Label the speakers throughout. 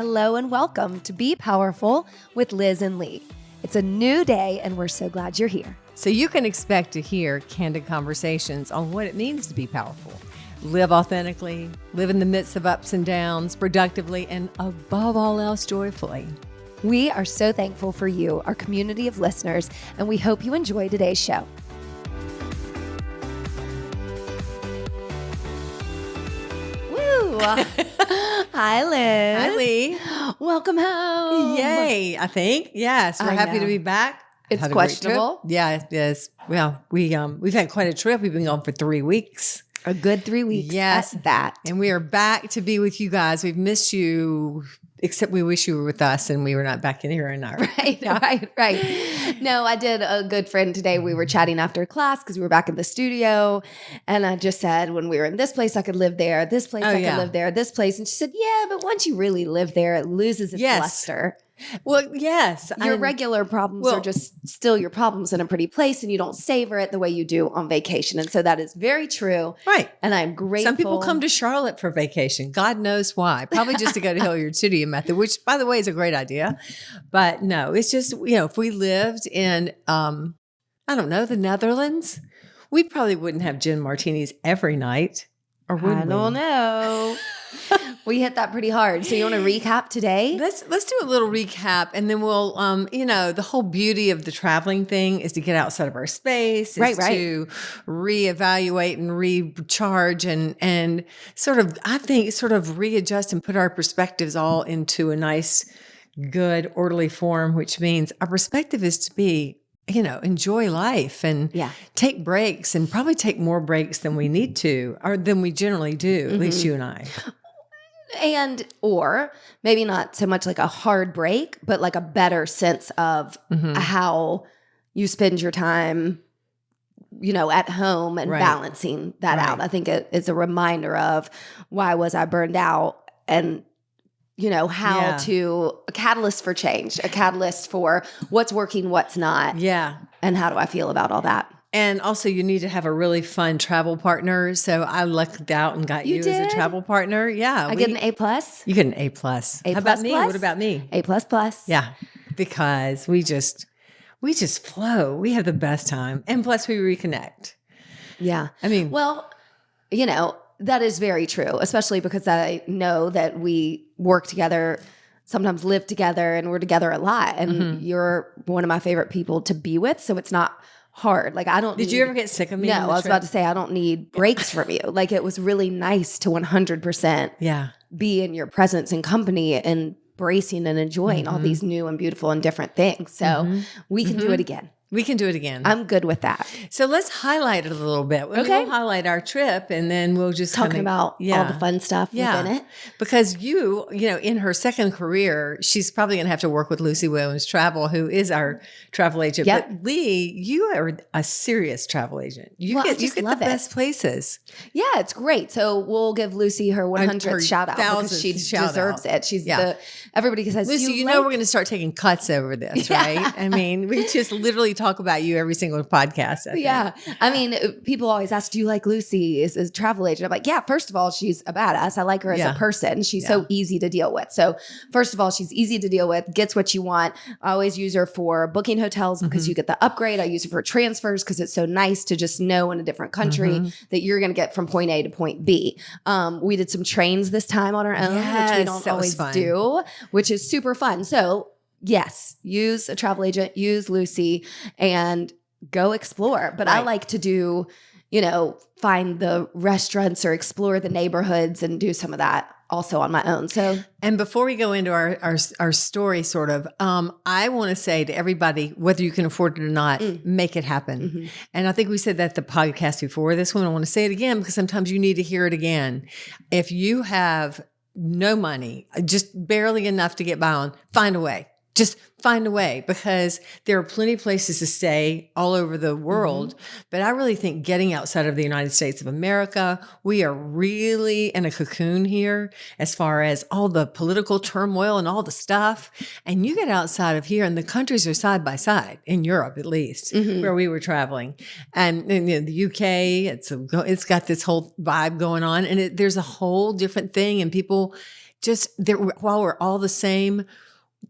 Speaker 1: Hello and welcome to Be Powerful with Liz and Lee. It's a new day and we're so glad you're here.
Speaker 2: So you can expect to hear candid conversations on what it means to be powerful. Live authentically, live in the midst of ups and downs, productively, and above all else, joyfully.
Speaker 1: We are so thankful for you, our community of listeners, and we hope you enjoy today's show. Woo! Hi, Liz.
Speaker 2: Hi, Lee.
Speaker 1: Welcome home.
Speaker 2: Yay, I think. Yes, we're happy to be back.
Speaker 1: It's
Speaker 2: Had a great
Speaker 1: questionable.
Speaker 2: trip. Yeah, it is. Well, we've had quite a trip. We've been gone for 3 weeks.
Speaker 1: A good 3 weeks.
Speaker 2: Yes.
Speaker 1: At that.
Speaker 2: And we are back to be with you guys. We've missed you, except we wish you were with us and we were not back in here in our
Speaker 1: Right. No, I did a good friend today. We were chatting after class because we were back in the studio. And I just said, when we were in this place, I could live there. This place, I could live there. This place. And she said, yeah, but once you really live there, it loses its luster.
Speaker 2: Well, yes.
Speaker 1: Your regular problems are just still your problems in a pretty place, and you don't savor it the way you do on vacation. And so that is very true.
Speaker 2: Right.
Speaker 1: And I'm grateful.
Speaker 2: Some people come to Charlotte for vacation. God knows why. Probably just to go to Hilliard City and Method, which, by the way, is a great idea. But no, it's just, if we lived in, I don't know, the Netherlands, we probably wouldn't have gin martinis every night. Or would we?
Speaker 1: I don't know. We hit that pretty hard. So you want to recap today?
Speaker 2: Let's do a little recap, and then we'll, the whole beauty of the traveling thing is to get outside of our space, to reevaluate and recharge and sort of readjust and put our perspectives all into a nice, good, orderly form, which means our perspective is to be, enjoy life and take breaks, and probably take more breaks than we need to, or than we generally do, at least you and I.
Speaker 1: Or maybe not so much like a hard break, but like a better sense of how you spend your time, at home and balancing that out. I think it's a reminder of why was I burned out, and how to a catalyst for change, a catalyst for what's working, what's not.
Speaker 2: Yeah.
Speaker 1: And how do I feel about all that?
Speaker 2: And also, you need to have a really fun travel partner. So I lucked out and got you as a travel partner. Yeah.
Speaker 1: I get an A+.
Speaker 2: You get an A+. How about me? What about me?
Speaker 1: A++.
Speaker 2: Yeah. Because we just flow. We have the best time. And plus we reconnect.
Speaker 1: Yeah.
Speaker 2: I mean,
Speaker 1: well, that is very true, especially because I know that we work together, sometimes live together, and we're together a lot. And you're one of my favorite people to be with. So it's not hard. Like
Speaker 2: Did you ever get sick of me?
Speaker 1: No, I was about to say I don't need breaks from you. Like it was really nice to 100% be in your presence and company and embracing and enjoying all these new and beautiful and different things. So we can do it again.
Speaker 2: We can do it again.
Speaker 1: I'm good with that.
Speaker 2: So let's highlight it a little bit. We'll highlight our trip, and then we'll just
Speaker 1: talking about all the fun stuff within it.
Speaker 2: Because in her second career, she's probably going to have to work with Lucy Williams Travel, who is our travel agent.
Speaker 1: Yep.
Speaker 2: But Lee, you are a serious travel agent. You get the best places.
Speaker 1: Yeah, it's great. So we'll give Lucy her 100th shout out because she deserves it. She's everybody says,
Speaker 2: Lucy, we're going to start taking cuts over this, right? I mean, we just literally talk about you every single podcast.
Speaker 1: I mean, people always ask, do you like Lucy as a travel agent? I'm like, yeah, first of all, she's a badass. I like her as a person. She's so easy to deal with. So first of all, she's easy to deal with, gets what you want. I always use her for booking hotels because you get the upgrade. I use her for transfers because it's so nice to just know in a different country that you're going to get from point A to point B. We did some trains this time on our own, which we don't always do, which is super fun. So yes, use a travel agent, use Lucy, and go explore. But I like to do, find the restaurants or explore the neighborhoods and do some of that also on my own. So,
Speaker 2: and before we go into our story, sort of, I want to say to everybody, whether you can afford it or not, make it happen. And I think we said that the podcast before this one. I want to say it again because sometimes you need to hear it again. If you have no money, just barely enough to get by on, find a way. just find a way, because there are plenty of places to stay all over the world. But I really think getting outside of the United States of America, we are really in a cocoon here as far as all the political turmoil and all the stuff. And you get outside of here and the countries are side by side, in Europe at least, where we were traveling. And in the UK, it's got this whole vibe going on, and there's a whole different thing. And people just, while we're all the same,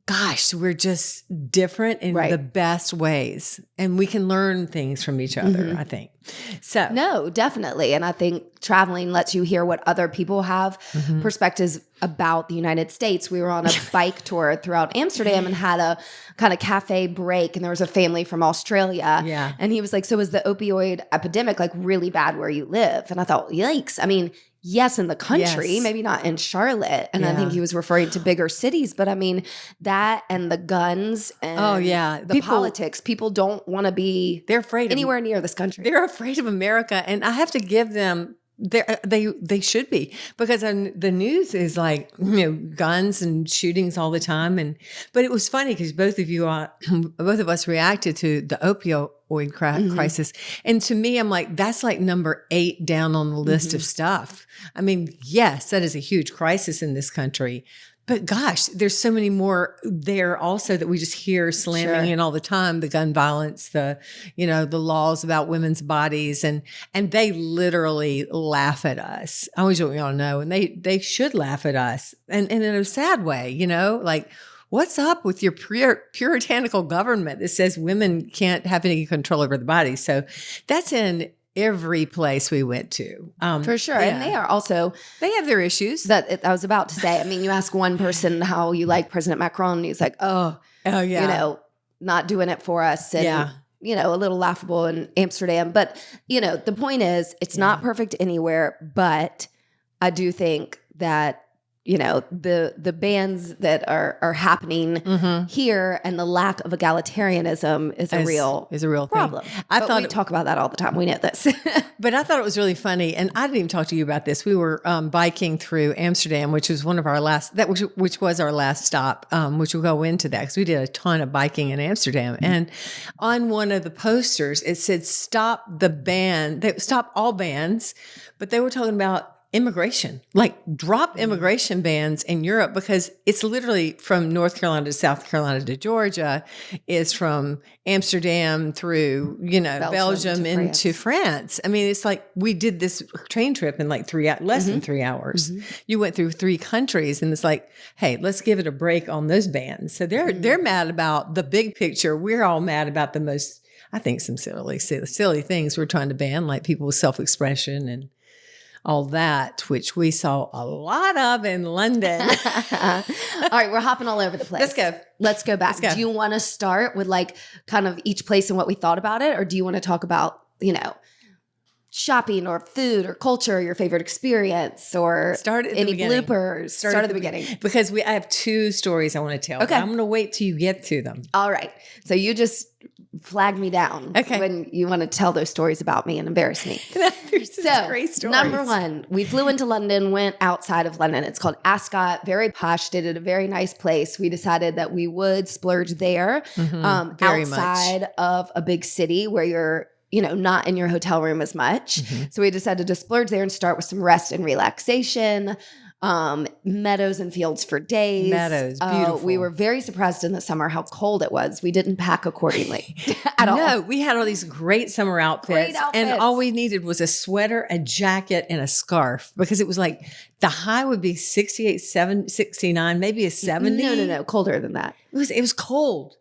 Speaker 2: gosh, we're just different in the best ways, and we can learn things from each other, I think. So
Speaker 1: no, definitely. And I think traveling lets you hear what other people have perspectives about the United States. We were on a bike tour throughout Amsterdam and had a kind of cafe break, and there was a family from Australia.
Speaker 2: Yeah.
Speaker 1: And he was like, so is the opioid epidemic like really bad where you live? And I thought, yikes. I mean, yes, in the country, maybe not in Charlotte. And I think he was referring to bigger cities, but I mean, that and the guns and the politics, people don't want to be
Speaker 2: they're afraid
Speaker 1: anywhere near this country.
Speaker 2: They're afraid of America. And I have to give them, they should be, because the news is like, guns and shootings all the time. But it was funny because both of us reacted to the opioid crisis. And to me, I'm like, that's like number 8 down on the list of stuff. I mean, yes, that is a huge crisis in this country. But gosh, there's so many more there also that we just hear slamming in all the time. The gun violence, the laws about women's bodies, and they literally laugh at us. I always want y'all to know, and they should laugh at us, and in a sad way, like, what's up with your puritanical government that says women can't have any control over the body? So that's in every place we went to.
Speaker 1: For sure. Yeah. And they
Speaker 2: have their issues.
Speaker 1: I was about to say, I mean, you ask one person how you like President Macron, and he's like, oh yeah, not doing it for us. And, a little laughable in Amsterdam. But, the point is, it's not perfect anywhere, but I do think that the bans that are happening here and the lack of egalitarianism is a real problem.
Speaker 2: Thing.
Speaker 1: We talk about that all the time. We know this.
Speaker 2: But I thought it was really funny, and I didn't even talk to you about this. We were biking through Amsterdam, which was one of our last which was our last stop. Which we'll go into that because we did a ton of biking in Amsterdam. And on one of the posters, it said stop all bans, but they were talking about immigration, like drop immigration bans in Europe, because it's literally from North Carolina to South Carolina to Georgia, is from Amsterdam through, Belgium into France. I mean, it's like we did this train trip in like less than 3 hours. You went through 3 countries, and it's like, hey, let's give it a break on those bans. So they're mad about the big picture. We're all mad about the most, I think, some silly things we're trying to ban, like people with self-expression and all that, which we saw a lot of in London.
Speaker 1: All right, we're hopping all over the place. Let's go back. Do you want to start with like kind of each place and what we thought about it? Or do you want to talk about, shopping or food or culture, or your favorite experience, or any bloopers? Start at the beginning.
Speaker 2: Because I have 2 stories I want to tell. Okay. I'm going to wait till you get to them.
Speaker 1: All right. So you just flag me down when you want to tell those stories about me and embarrass me. So, great stories. Number 1, we flew into London, went outside of London. It's called Ascot, very posh, stayed at a very nice place. We decided that we would splurge there, outside of a big city where you're not in your hotel room as much. So we decided to splurge there and start with some rest and relaxation. Meadows and fields for days.
Speaker 2: Beautiful.
Speaker 1: We were very surprised in the summer how cold it was. We didn't pack accordingly at all.
Speaker 2: No, we had all these great summer outfits, and all we needed was a sweater, a jacket, and a scarf, because it was like the high would be 68, 69, maybe a 70.
Speaker 1: No, colder than that.
Speaker 2: It was cold.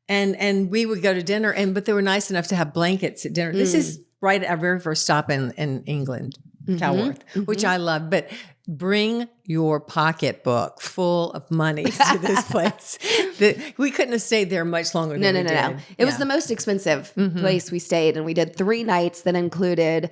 Speaker 2: And we would go to dinner, but they were nice enough to have blankets at dinner. This is right at our very first stop in England, Calworth, which I love. But bring your pocketbook full of money to this place. We couldn't have stayed there much longer than we did. No.
Speaker 1: It was the most expensive place we stayed, and we did 3 nights that included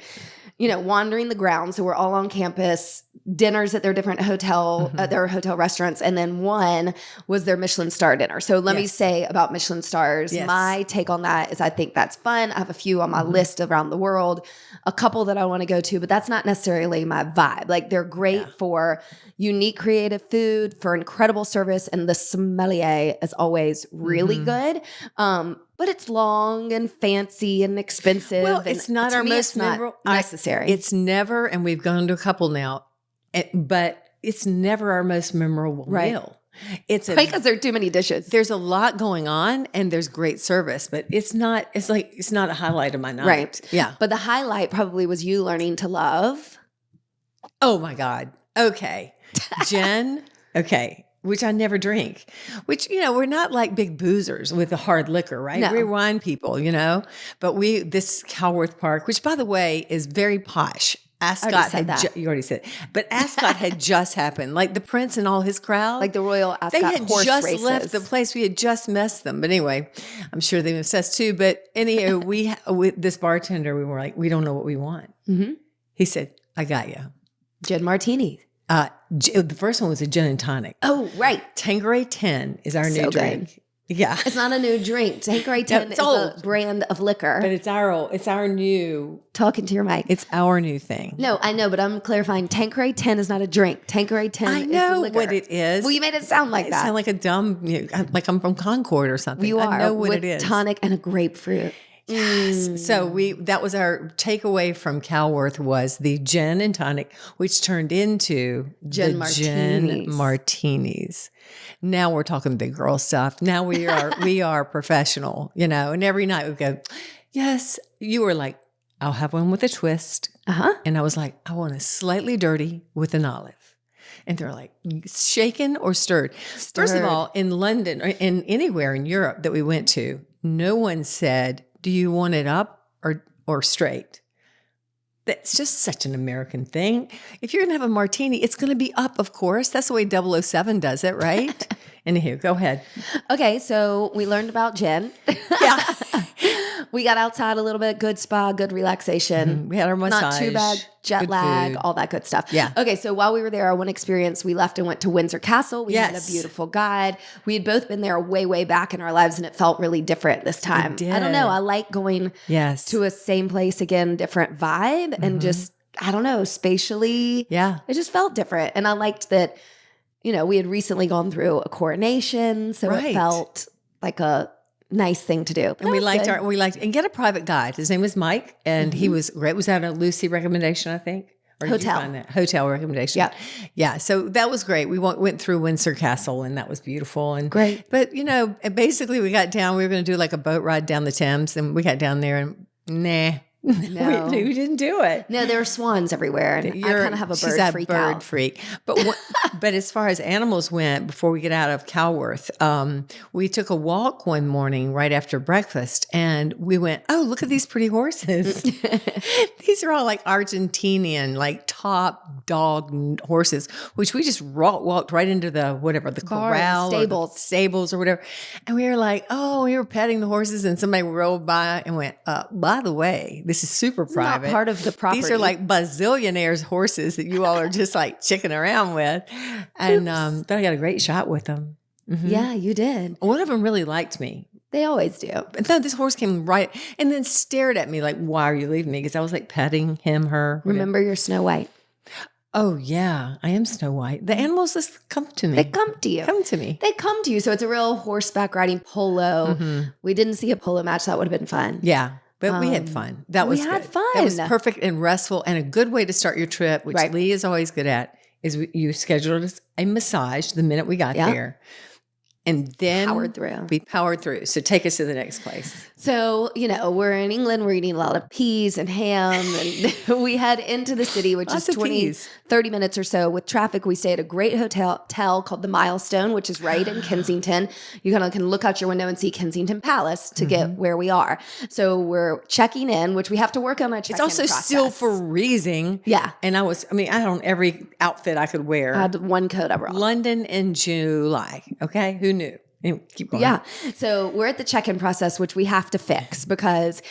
Speaker 1: wandering the grounds. So we're all on campus, dinners at their different their hotel restaurants. And then one was their Michelin star dinner. So let me say about Michelin stars, my take on that is I think that's fun. I have a few on my list around the world, a couple that I want to go to, but that's not necessarily my vibe. Like they're great for unique creative food, for incredible service. And the sommelier is always really good. But it's long and fancy and expensive.
Speaker 2: Well, it's not our most memorable.
Speaker 1: Necessary.
Speaker 2: It's never, and we've gone to a couple now, but it's never our most memorable meal. It's
Speaker 1: because there are too many dishes.
Speaker 2: There's a lot going on, and there's great service, but it's not. It's not a highlight of my night.
Speaker 1: Right.
Speaker 2: Yeah.
Speaker 1: But the highlight probably was you learning to love.
Speaker 2: Oh my God. Okay, Jen. Okay. Which I never drink, which, we're not like big boozers with the hard liquor, right?
Speaker 1: No.
Speaker 2: We're wine people, but this Calworth Park, which by the way is very posh. Ascot you already said, but Ascot had just happened. Like the Prince and all his crowd.
Speaker 1: Like the Royal Ascot
Speaker 2: they had
Speaker 1: horse
Speaker 2: just
Speaker 1: races.
Speaker 2: left the place. We had just messed them. But anyway, I'm sure they missed us too. But anyhow, with this bartender, we were like, we don't know what we want. Mm-hmm. He said, I got you.
Speaker 1: Gin martini.
Speaker 2: The first one was a gin and tonic.
Speaker 1: Oh, right.
Speaker 2: Tanqueray 10 is our new drink. Yeah.
Speaker 1: It's not a new drink. Tanqueray 10 is a brand of liquor.
Speaker 2: But it's our new.
Speaker 1: Talking to your mic.
Speaker 2: It's our new thing.
Speaker 1: No, I know, but I'm clarifying. Tanqueray 10 is not a drink. Tanqueray 10
Speaker 2: I
Speaker 1: is
Speaker 2: know
Speaker 1: liquor.
Speaker 2: what it is.
Speaker 1: Well, you made it sound like that.
Speaker 2: Sound like a dumb, like I'm from Concord or something.
Speaker 1: You are.
Speaker 2: I know what
Speaker 1: with
Speaker 2: it is.
Speaker 1: Tonic and a grapefruit.
Speaker 2: Yes. So that was our takeaway from Calworth was the gin and tonic, which turned into
Speaker 1: gin
Speaker 2: martinis. Now we're talking big girl stuff. Now we are professional, and every night we go, yes, you were like, I'll have one with a twist. And I was like, I want a slightly dirty with an olive. And they're like, shaken or stirred? First of all, in London or in anywhere in Europe that we went to, no one said, do you want it up or straight? That's just such an American thing. If you're going to have a martini, it's going to be up, of course. That's the way 007 does it, right? Anywho, go ahead.
Speaker 1: Okay, so we learned about gin.
Speaker 2: Yeah.
Speaker 1: We got outside a little bit, good spa, good relaxation.
Speaker 2: We had our massage.
Speaker 1: Not too bad, jet lag, all that good stuff.
Speaker 2: Yeah.
Speaker 1: Okay, so while we were there, our one experience, we left and went to Windsor Castle. We had a beautiful guide. We had both been there way, way back in our lives, and it felt really different this time. I don't know. I like going to a same place again, different vibe, and just, I don't know, spatially.
Speaker 2: Yeah.
Speaker 1: It just felt different. And I liked that, we had recently gone through a coronation, so it felt like a nice thing to do.
Speaker 2: And we liked and get a private guide. His name was Mike, and he was great. Was that a Lucy recommendation, I think? Or did you find that? Hotel recommendation.
Speaker 1: Yeah.
Speaker 2: Yeah. So that was great. We went through Windsor Castle, and that was beautiful. And
Speaker 1: great.
Speaker 2: But, basically we got down, we were going to do like a boat ride down the Thames, and we got down there and nah.
Speaker 1: No.
Speaker 2: we didn't do it.
Speaker 1: No, there are swans everywhere, and I kind of have a bird freak.
Speaker 2: But as far as animals went, before we get out of Calworth, we took a walk one morning right after breakfast, and we went, oh, look at these pretty horses. These are all like Argentinian, like top dog horses, which we just walked right into the corral, stables or whatever. And we were like, oh, we were petting the horses, and somebody rolled by and went, by the way, this is super private.
Speaker 1: Not part of the property.
Speaker 2: These are like bazillionaires horses that you all are just like chicking around with. And but I got a great shot with them. Mm-hmm.
Speaker 1: Yeah, you did.
Speaker 2: One of them really liked me.
Speaker 1: They always do.
Speaker 2: But then this horse came right and then stared at me like, why are you leaving me? Because I was like petting him, her.
Speaker 1: Remember your Snow White.
Speaker 2: Oh, yeah. I am Snow White. The animals just come to me.
Speaker 1: They come to you.
Speaker 2: Come to me.
Speaker 1: They come to you. So it's a real horseback riding polo. Mm-hmm. We didn't see a polo match. That would have been fun.
Speaker 2: Yeah. But we had fun. That was good.
Speaker 1: Fun.
Speaker 2: That was perfect and restful and a good way to start your trip, which Lee is always good at, is you scheduled a massage the minute we got there. And then we powered through. So take us to the next place.
Speaker 1: So, we're in England. We're eating a lot of peas and ham. And we head into the city, which is 30 minutes or so. With traffic, we stay at a great hotel called the Milestone, which is right in Kensington. You kind of can look out your window and see Kensington Palace to get where we are. So we're checking in, which we have to work on a check-in process.
Speaker 2: It's also still freezing.
Speaker 1: Yeah.
Speaker 2: And I had every outfit I could wear.
Speaker 1: I had one coat I brought.
Speaker 2: London in July. Okay. Who knew? Anyway, keep going.
Speaker 1: Yeah. So we're at the check-in process, which we have to fix because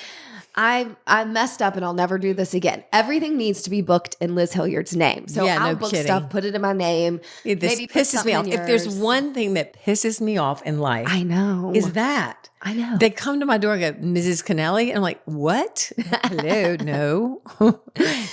Speaker 1: I messed up and I'll never do this again. Everything needs to be booked in Liz Hilliard's name. So I'll book stuff, put it in my name.
Speaker 2: This pisses me off. If there's one thing that pisses me off in life,
Speaker 1: I know,
Speaker 2: is that.
Speaker 1: I know.
Speaker 2: They come to my door and go, Mrs. Kennelly? And I'm like, what? Hello, no.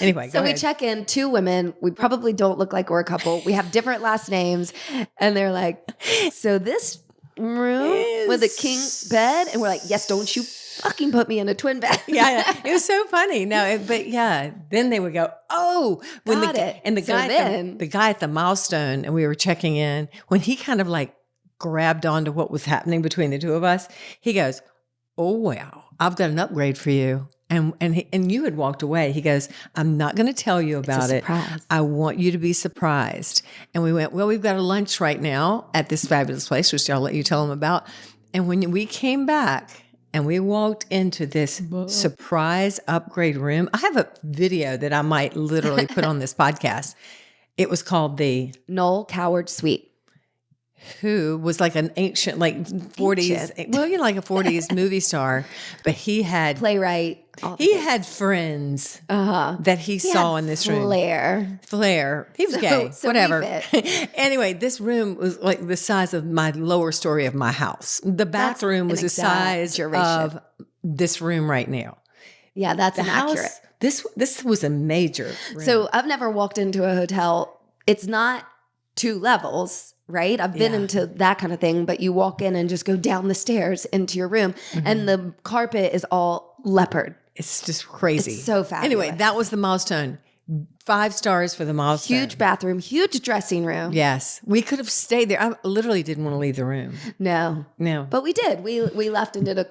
Speaker 2: Anyway,
Speaker 1: so we check in, 2 women. We probably don't look like we're a couple. We have different last names. And they're like, so this room with a king bed? And we're like, yes, don't you fucking put me in a twin bed.
Speaker 2: Yeah. It was so funny. No, but yeah, then they would go, oh, when the guy at the milestone, and we were checking in, when he kind of like grabbed onto what was happening between the 2 of us, he goes, oh, wow, I've got an upgrade for you. And you had walked away. He goes, I'm not going to tell you about it. I want you to be surprised. And we went, well, we've got a lunch right now at this fabulous place, which I'll let you tell them about. And when we came back and we walked into this surprise upgrade room, I have a video that I might literally put on this podcast. It was called the
Speaker 1: Noel Coward Suite.
Speaker 2: Who was like an ancient, like 40s, well, you know, like a 40s movie star, but he had
Speaker 1: playwright.
Speaker 2: He had friends that he saw in this room. Flair. He was gay. So whatever. Anyway, this room was like the size of my lower story of my house. The bathroom was the size of this room right now.
Speaker 1: Yeah, that's inaccurate.
Speaker 2: This was a major room.
Speaker 1: So I've never walked into a hotel. It's not 2 levels. Right? I've been into that kind of thing, but you walk in and just go down the stairs into your room and the carpet is all leopard.
Speaker 2: It's just crazy.
Speaker 1: It's so fabulous.
Speaker 2: Anyway, that was the milestone. 5 stars for the milestone.
Speaker 1: Huge bathroom, huge dressing room.
Speaker 2: Yes. We could have stayed there. I literally didn't want to leave the room.
Speaker 1: No. But we did. We left and did a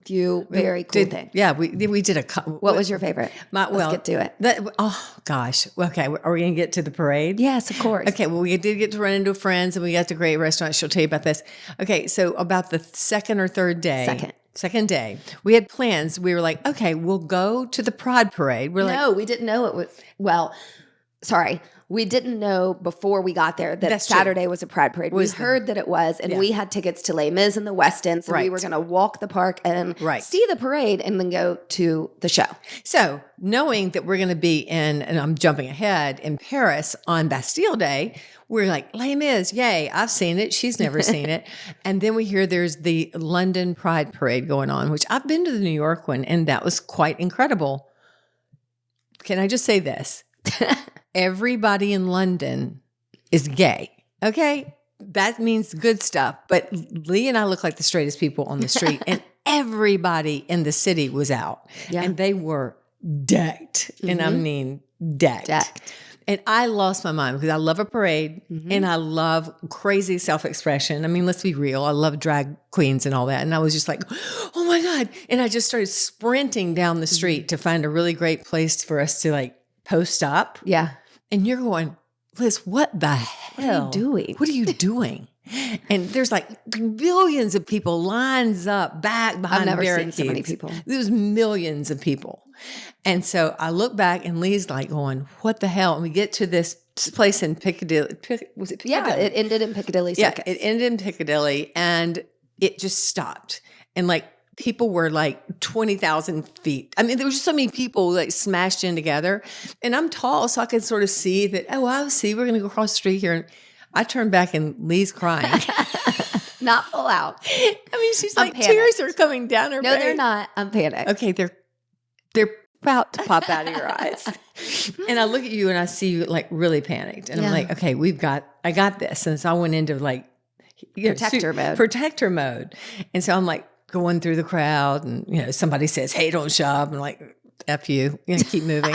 Speaker 1: few very cool things.
Speaker 2: Yeah, we did a.
Speaker 1: What was your favorite? Let's get to it.
Speaker 2: Oh gosh. Okay, are we gonna get to the parade?
Speaker 1: Yes, of course.
Speaker 2: Okay. Well, we did get to run into friends, and we got to a great restaurant. She'll tell you about this. Okay, so about the second or third day. Second day, we had plans. We were like, okay, we'll go to the Pride Parade.
Speaker 1: No, we didn't know it was. Well, sorry. We didn't know before we got there that Saturday was a Pride Parade. We heard that it was, and we had tickets to Les Mis in the West End, so we were going to walk the park and see the parade and then go to the show.
Speaker 2: So knowing that we're going to be in, and I'm jumping ahead, in Paris on Bastille Day, we're like, Les Mis, yay, I've seen it. She's never seen it. And then we hear there's the London Pride Parade going on, which I've been to the New York one, and that was quite incredible. Can I just say this? Everybody in London is gay. Okay? That means good stuff. But Lee and I look like the straightest people on the street. And everybody in the city was out. Yeah. And they were decked. And I mean decked. And I lost my mind because I love a parade and I love crazy self-expression. I mean, let's be real. I love drag queens and all that. And I was just like, oh my God. And I just started sprinting down the street to find a really great place for us to like post up.
Speaker 1: Yeah.
Speaker 2: And you're going, Liz, what the hell?
Speaker 1: What are you doing?
Speaker 2: What are you doing? And there's like billions of people lines up back behind barricades.
Speaker 1: I've never seen so many people.
Speaker 2: There's millions of people. And so I look back and Lee's like going, what the hell? And we get to this place in Piccadilly. Was it Piccadilly?
Speaker 1: Yeah, it ended in Piccadilly Circus.
Speaker 2: Yeah, it ended in Piccadilly and it just stopped. And like, people were like 20,000 feet. I mean, there were just so many people like smashed in together. And I'm tall, so I could sort of see that, oh, I see, we're going to go across the street here. And I turned back and Lee's crying.
Speaker 1: Not full out.
Speaker 2: I mean, she's like, tears are coming down her face.
Speaker 1: No, they're not. I'm panicked.
Speaker 2: Okay, they're about to pop out of your eyes. And I look at you and I see you like really panicked. And I'm like, okay, I got this. And so I went into like, protector mode. And so I'm like, going through the crowd and, somebody says, hey, don't shove. I'm like, F you, keep moving.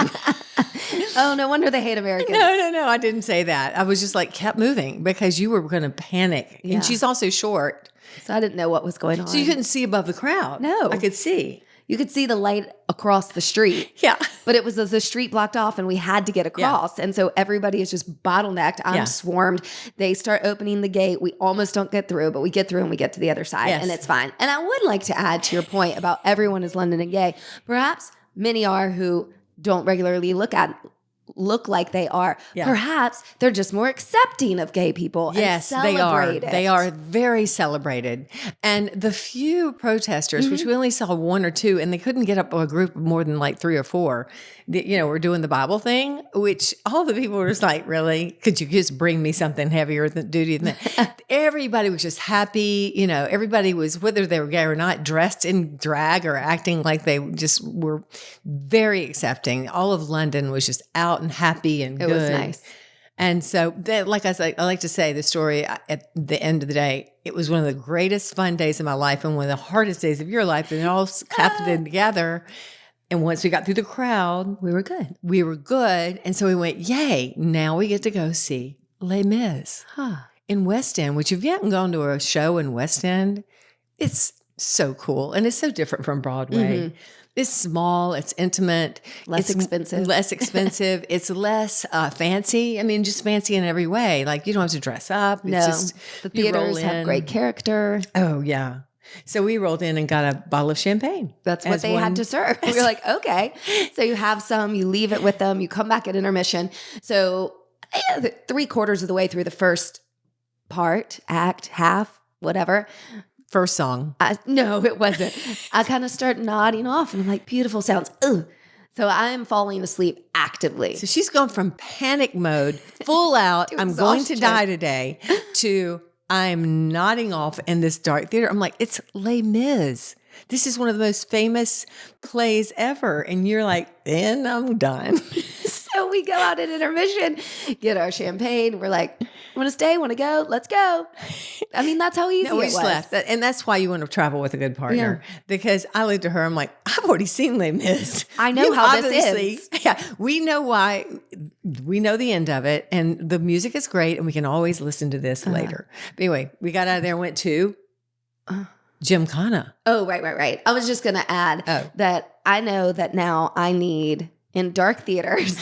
Speaker 1: Oh, no wonder they hate Americans.
Speaker 2: No, I didn't say that. I was just like, kept moving because you were going to panic. Yeah. And she's also short.
Speaker 1: So I didn't know what was going on.
Speaker 2: So you couldn't see above the crowd.
Speaker 1: No.
Speaker 2: I could see.
Speaker 1: You could see the light across the street.
Speaker 2: Yeah.
Speaker 1: But it was the street blocked off and we had to get across. Yeah. And so everybody is just bottlenecked. I'm swarmed. They start opening the gate. We almost don't get through, but we get through and we get to the other side and it's fine. And I would like to add to your point about everyone is London and gay. Perhaps many are who don't regularly look at look like they are. Yeah. Perhaps they're just more accepting of gay people.
Speaker 2: Yes,
Speaker 1: and
Speaker 2: they are.
Speaker 1: It.
Speaker 2: They are very celebrated. And the few protesters, which we only saw one or two, and they couldn't get up a group of more than like 3 or 4, we're doing the Bible thing, which all the people were just like, really? Could you just bring me something heavier than duty than that? Everybody was just happy. Everybody was, whether they were gay or not, dressed in drag or acting like they just were very accepting. All of London was just out and happy and good.
Speaker 1: It was nice.
Speaker 2: And so, like I say, I like to say the story at the end of the day, it was one of the greatest fun days of my life and one of the hardest days of your life. And it all happened together. And once we got through the crowd,
Speaker 1: we were good.
Speaker 2: We were good. And so we went, yay, now we get to go see Les Mis in West End, which if you haven't gone to a show in West End, it's so cool. And it's so different from Broadway. Mm-hmm. It's small, it's intimate.
Speaker 1: Less expensive.
Speaker 2: It's less fancy. I mean, just fancy in every way. Like you don't have to dress up. It's just,
Speaker 1: the theaters have great character.
Speaker 2: Oh, yeah. So we rolled in and got a bottle of champagne.
Speaker 1: That's what they had to serve. We were like, okay. So you have some, you leave it with them, you come back at intermission. So 3/4 of the way through the first part, act, half, whatever.
Speaker 2: First song.
Speaker 1: No, it wasn't. I kind of start nodding off and I'm like, beautiful sounds. Ugh. So I'm falling asleep actively.
Speaker 2: So she's gone from panic mode, full out, I'm going to die today, to I'm nodding off in this dark theater. I'm like, it's Les Mis. This is one of the most famous plays ever. And you're like, then I'm done.
Speaker 1: So we go out at intermission, get our champagne. We're like, want to stay? Want to go? Let's go. I mean, that's how easy it was. We just left.
Speaker 2: And that's why you want to travel with a good partner. Yeah. Because I looked at her, I'm like, I've already seen Les Mis.
Speaker 1: I know how this is.
Speaker 2: Yeah, we know why. We know the end of it. And the music is great. And we can always listen to this later. But anyway, we got out of there and went to Gymkhana.
Speaker 1: Oh, right. I was just going to add that I know that now I need... in dark theaters,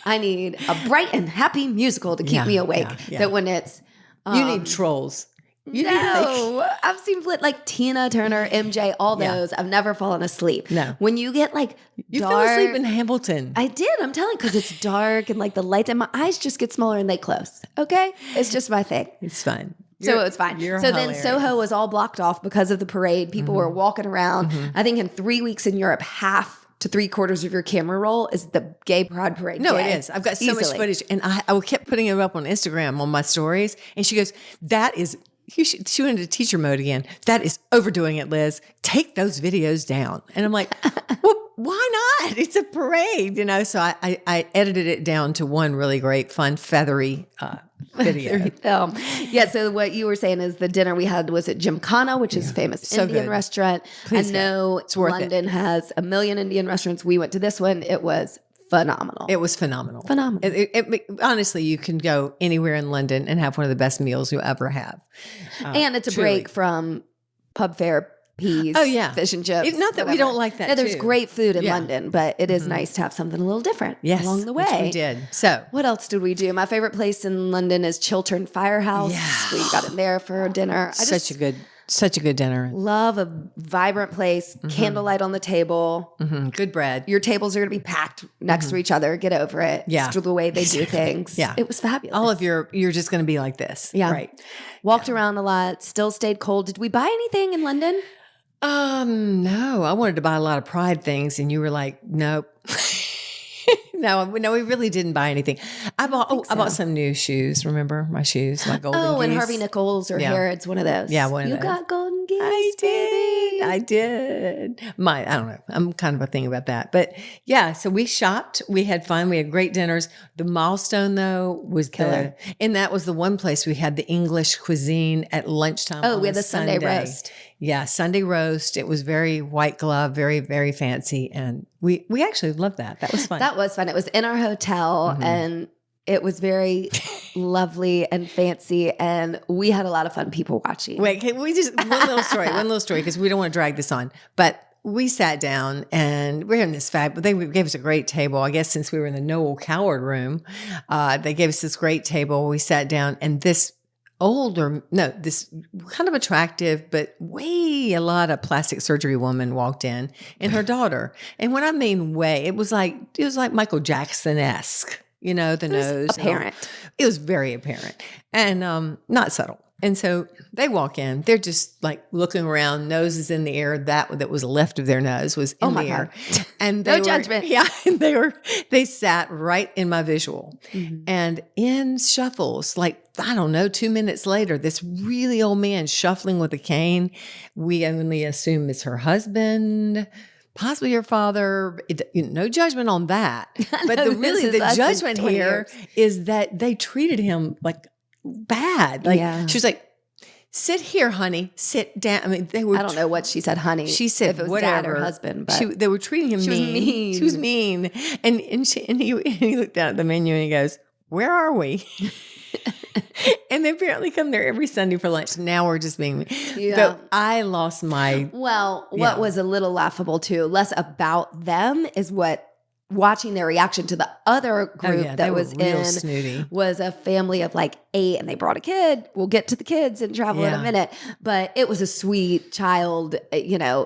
Speaker 1: I need a bright and happy musical to keep me awake. Yeah. That when it's...
Speaker 2: you need Trolls.
Speaker 1: I've seen like Tina Turner, MJ, all those. I've never fallen asleep.
Speaker 2: No.
Speaker 1: When you get like
Speaker 2: you
Speaker 1: dark...
Speaker 2: fell asleep in Hamilton.
Speaker 1: I did. I'm telling you, because it's dark and like the lights and my eyes just get smaller and they close. Okay? It's just my thing.
Speaker 2: It's fine.
Speaker 1: So it was fine. So
Speaker 2: hilarious.
Speaker 1: Then Soho was all blocked off because of the parade. People were walking around. I think in 3 weeks in Europe, half to 3/4 of your camera roll is the gay pride parade.
Speaker 2: No, it is. I've got so much footage. And I kept putting it up on Instagram on my stories. And she goes, she went into teacher mode again. That is overdoing it, Liz. Take those videos down. And I'm like, well, why not? It's a parade, So I edited it down to one really great, fun, feathery video.
Speaker 1: Film. Yeah, so what you were saying is the dinner we had was at Gymkhana, which is a famous Indian restaurant.
Speaker 2: Please
Speaker 1: I know London has a million Indian restaurants. We went to this one. It was phenomenal.
Speaker 2: It was phenomenal.
Speaker 1: Honestly,
Speaker 2: you can go anywhere in London and have one of the best meals you'll ever have.
Speaker 1: And it's a break from pub fare peas, fish and chips.
Speaker 2: Not that we don't like that.
Speaker 1: No, there's great food in London, but it is nice to have something a little different along the way.
Speaker 2: Which we did. So
Speaker 1: what else did we do? My favorite place in London is Chiltern Firehouse. Yeah. We got in there for dinner.
Speaker 2: Such a good dinner.
Speaker 1: Love a vibrant place, candlelight on the table.
Speaker 2: Good bread.
Speaker 1: Your tables are going to be packed next to each other. Get over it.
Speaker 2: Yeah.
Speaker 1: It's the way they do things.
Speaker 2: Yeah.
Speaker 1: It was fabulous.
Speaker 2: All of you're just going to be like this.
Speaker 1: Yeah.
Speaker 2: Right.
Speaker 1: Walked around a lot, still stayed cold. Did we buy anything in London?
Speaker 2: No. I wanted to buy a lot of Pride things and you were like, nope. No, we really didn't buy anything. I bought some new shoes. Remember my shoes, my golden geese?
Speaker 1: And Harvey Nichols or Harrods, one of those.
Speaker 2: Yeah, one of those.
Speaker 1: You got golden geese, baby.
Speaker 2: I did. I don't know. I'm kind of a thing about that. But yeah, so we shopped. We had fun. We had great dinners. The milestone, though, was killer. And that was the one place we had the English cuisine at lunchtime.
Speaker 1: Oh, we had the Sunday roast.
Speaker 2: Yeah, Sunday roast. It was very white glove, very, very fancy. And we actually loved that. That was fun.
Speaker 1: That was fun. It was in our hotel and it was very lovely and fancy. And we had a lot of fun people watching.
Speaker 2: Wait, can we just, one little story, because we don't want to drag this on. But we sat down and we're in this but they gave us a great table. I guess since we were in the Noel Coward room, they gave us this great table. We sat down and this kind of attractive, but a lot of plastic surgery woman walked in and her daughter. And when I mean it was like Michael Jackson-esque. the nose.
Speaker 1: Apparent.
Speaker 2: It was very apparent and not subtle. And so they walk in. They're just like looking around, noses in the air. That was left of their nose was in the air. And
Speaker 1: no judgment.
Speaker 2: Yeah, and they sat right in my visual. Mm-hmm. And in shuffles, like I don't know, 2 minutes later, this really old man shuffling with a cane. We only assume it's her husband. Possibly your father. No judgment on that. But the judgment here is that they treated him like bad. Like she was like, sit here, honey, sit down. I mean, I
Speaker 1: don't know what she said, honey.
Speaker 2: She said,
Speaker 1: if it was
Speaker 2: whatever.
Speaker 1: Dad or husband, but
Speaker 2: they were treating him mean. She was mean. And he looked down at the menu and he goes, where are we? And they apparently come there every Sunday for lunch. Now we're just being, but I lost my.
Speaker 1: Well, what was a little laughable too, less about them is what watching their reaction to the other group that was in
Speaker 2: snooty.
Speaker 1: Was a family of like 8 and they brought a kid. We'll get to the kids and travel in a minute, but it was a sweet child,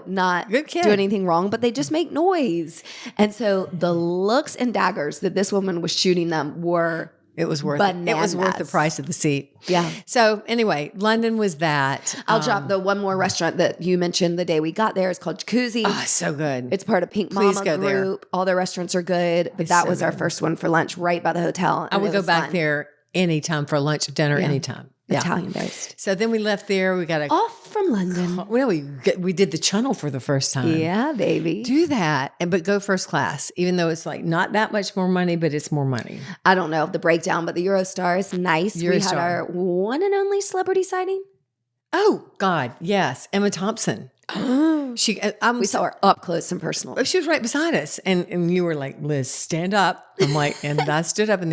Speaker 1: not
Speaker 2: good kid.
Speaker 1: Do anything wrong, but they just make noise. And so the looks and daggers that this woman was shooting them were
Speaker 2: It was worth it. It was worth the price of the seat.
Speaker 1: Yeah.
Speaker 2: So anyway, London was that.
Speaker 1: I'll drop the one more restaurant that you mentioned the day we got there. It's called Jacuzzi.
Speaker 2: Oh, so good.
Speaker 1: It's part of Pink
Speaker 2: Please
Speaker 1: Mama
Speaker 2: go
Speaker 1: group.
Speaker 2: there.
Speaker 1: All their restaurants are good, but that was our first one for lunch right by the hotel.
Speaker 2: I would go back there anytime for lunch, dinner, anytime. Yeah.
Speaker 1: Italian based.
Speaker 2: So then we left there. We got
Speaker 1: off from London.
Speaker 2: Well, we did the Channel for the first time.
Speaker 1: Yeah, baby.
Speaker 2: Do that, but go first class, even though it's like not that much more money, but it's more money.
Speaker 1: I don't know the breakdown, but the Eurostar is nice. We had our one and only celebrity sighting.
Speaker 2: Oh God, yes, Emma Thompson.
Speaker 1: We saw her up close and personal.
Speaker 2: She was right beside us, and you were like, Liz, stand up. I'm like, and I stood up, and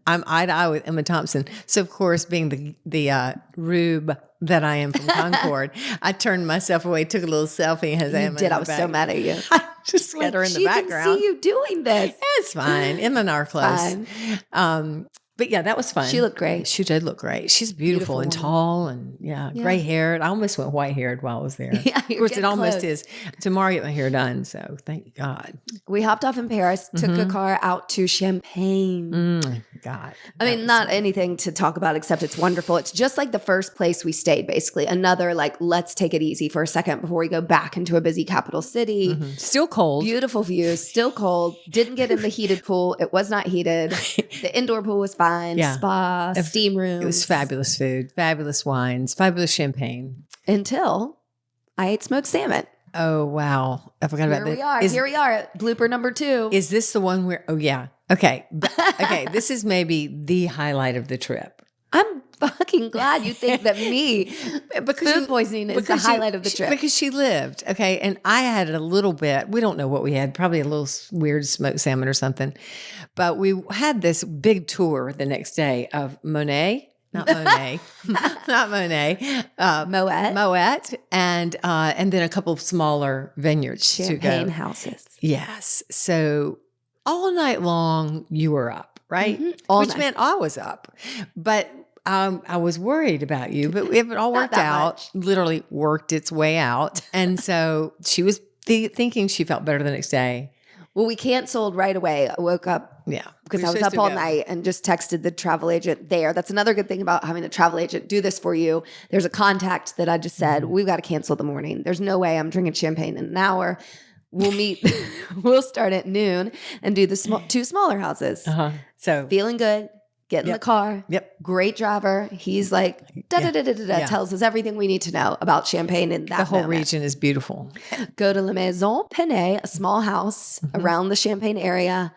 Speaker 2: I'm eye to eye with Emma Thompson. So of course, being the rube that I am from Concord, I turned myself away, took a little selfie, and has Emma.
Speaker 1: Did I was so mad at you?
Speaker 2: I just got her in the background.
Speaker 1: She can see you doing this.
Speaker 2: It's fine. Emma and I are close. But yeah, that was fun.
Speaker 1: She looked great.
Speaker 2: She did look great. She's beautiful and tall and gray haired. I almost went white haired while I was there.
Speaker 1: Yeah,
Speaker 2: of course, it almost is. Tomorrow I get my hair done, so thank God.
Speaker 1: We hopped off in Paris, took a car out to Champagne.
Speaker 2: God.
Speaker 1: I mean, not anything to talk about except it's wonderful. It's just like the first place we stayed, basically. Another like, let's take it easy for a second before we go back into a busy capital city.
Speaker 2: Mm-hmm. Still cold.
Speaker 1: Beautiful views, still cold. Didn't get in the heated pool. It was not heated. The indoor pool was fine. Spa, steam rooms.
Speaker 2: It was fabulous food, fabulous wines, fabulous champagne.
Speaker 1: Until I ate smoked salmon.
Speaker 2: Oh, wow. I forgot about that.
Speaker 1: Here we are at blooper number 2.
Speaker 2: Is this the one where, oh yeah. Okay. Okay. This is maybe the highlight of the trip.
Speaker 1: I'm fucking glad you think that food poisoning is the highlight of the trip.
Speaker 2: Because she lived. Okay. And I had a little bit, we don't know what we had, probably a little weird smoked salmon or something. But we had this big tour the next day of Monet. Not Monet, not Monet. Moet, and then a couple of smaller vineyards
Speaker 1: Champagne houses.
Speaker 2: Yes. So all night long you were up, right?
Speaker 1: Mm-hmm.
Speaker 2: Which meant I was up, but I was worried about you. But it all worked out. Literally worked its way out, and so she was thinking she felt better the next day.
Speaker 1: Well, we canceled right away. I woke up because I was up all night and just texted the travel agent there. That's another good thing about having a travel agent do this for you. There's a contact that I just said, we've got to cancel the morning. There's no way I'm drinking champagne in an hour. We'll meet. We'll start at noon and do the 2 smaller houses.
Speaker 2: So
Speaker 1: feeling good. Get in the car.
Speaker 2: Yep.
Speaker 1: Great driver. He's like, tells us everything we need to know about Champagne in that
Speaker 2: The whole region is beautiful.
Speaker 1: Go to La Maison Penet, a small house around the Champagne area.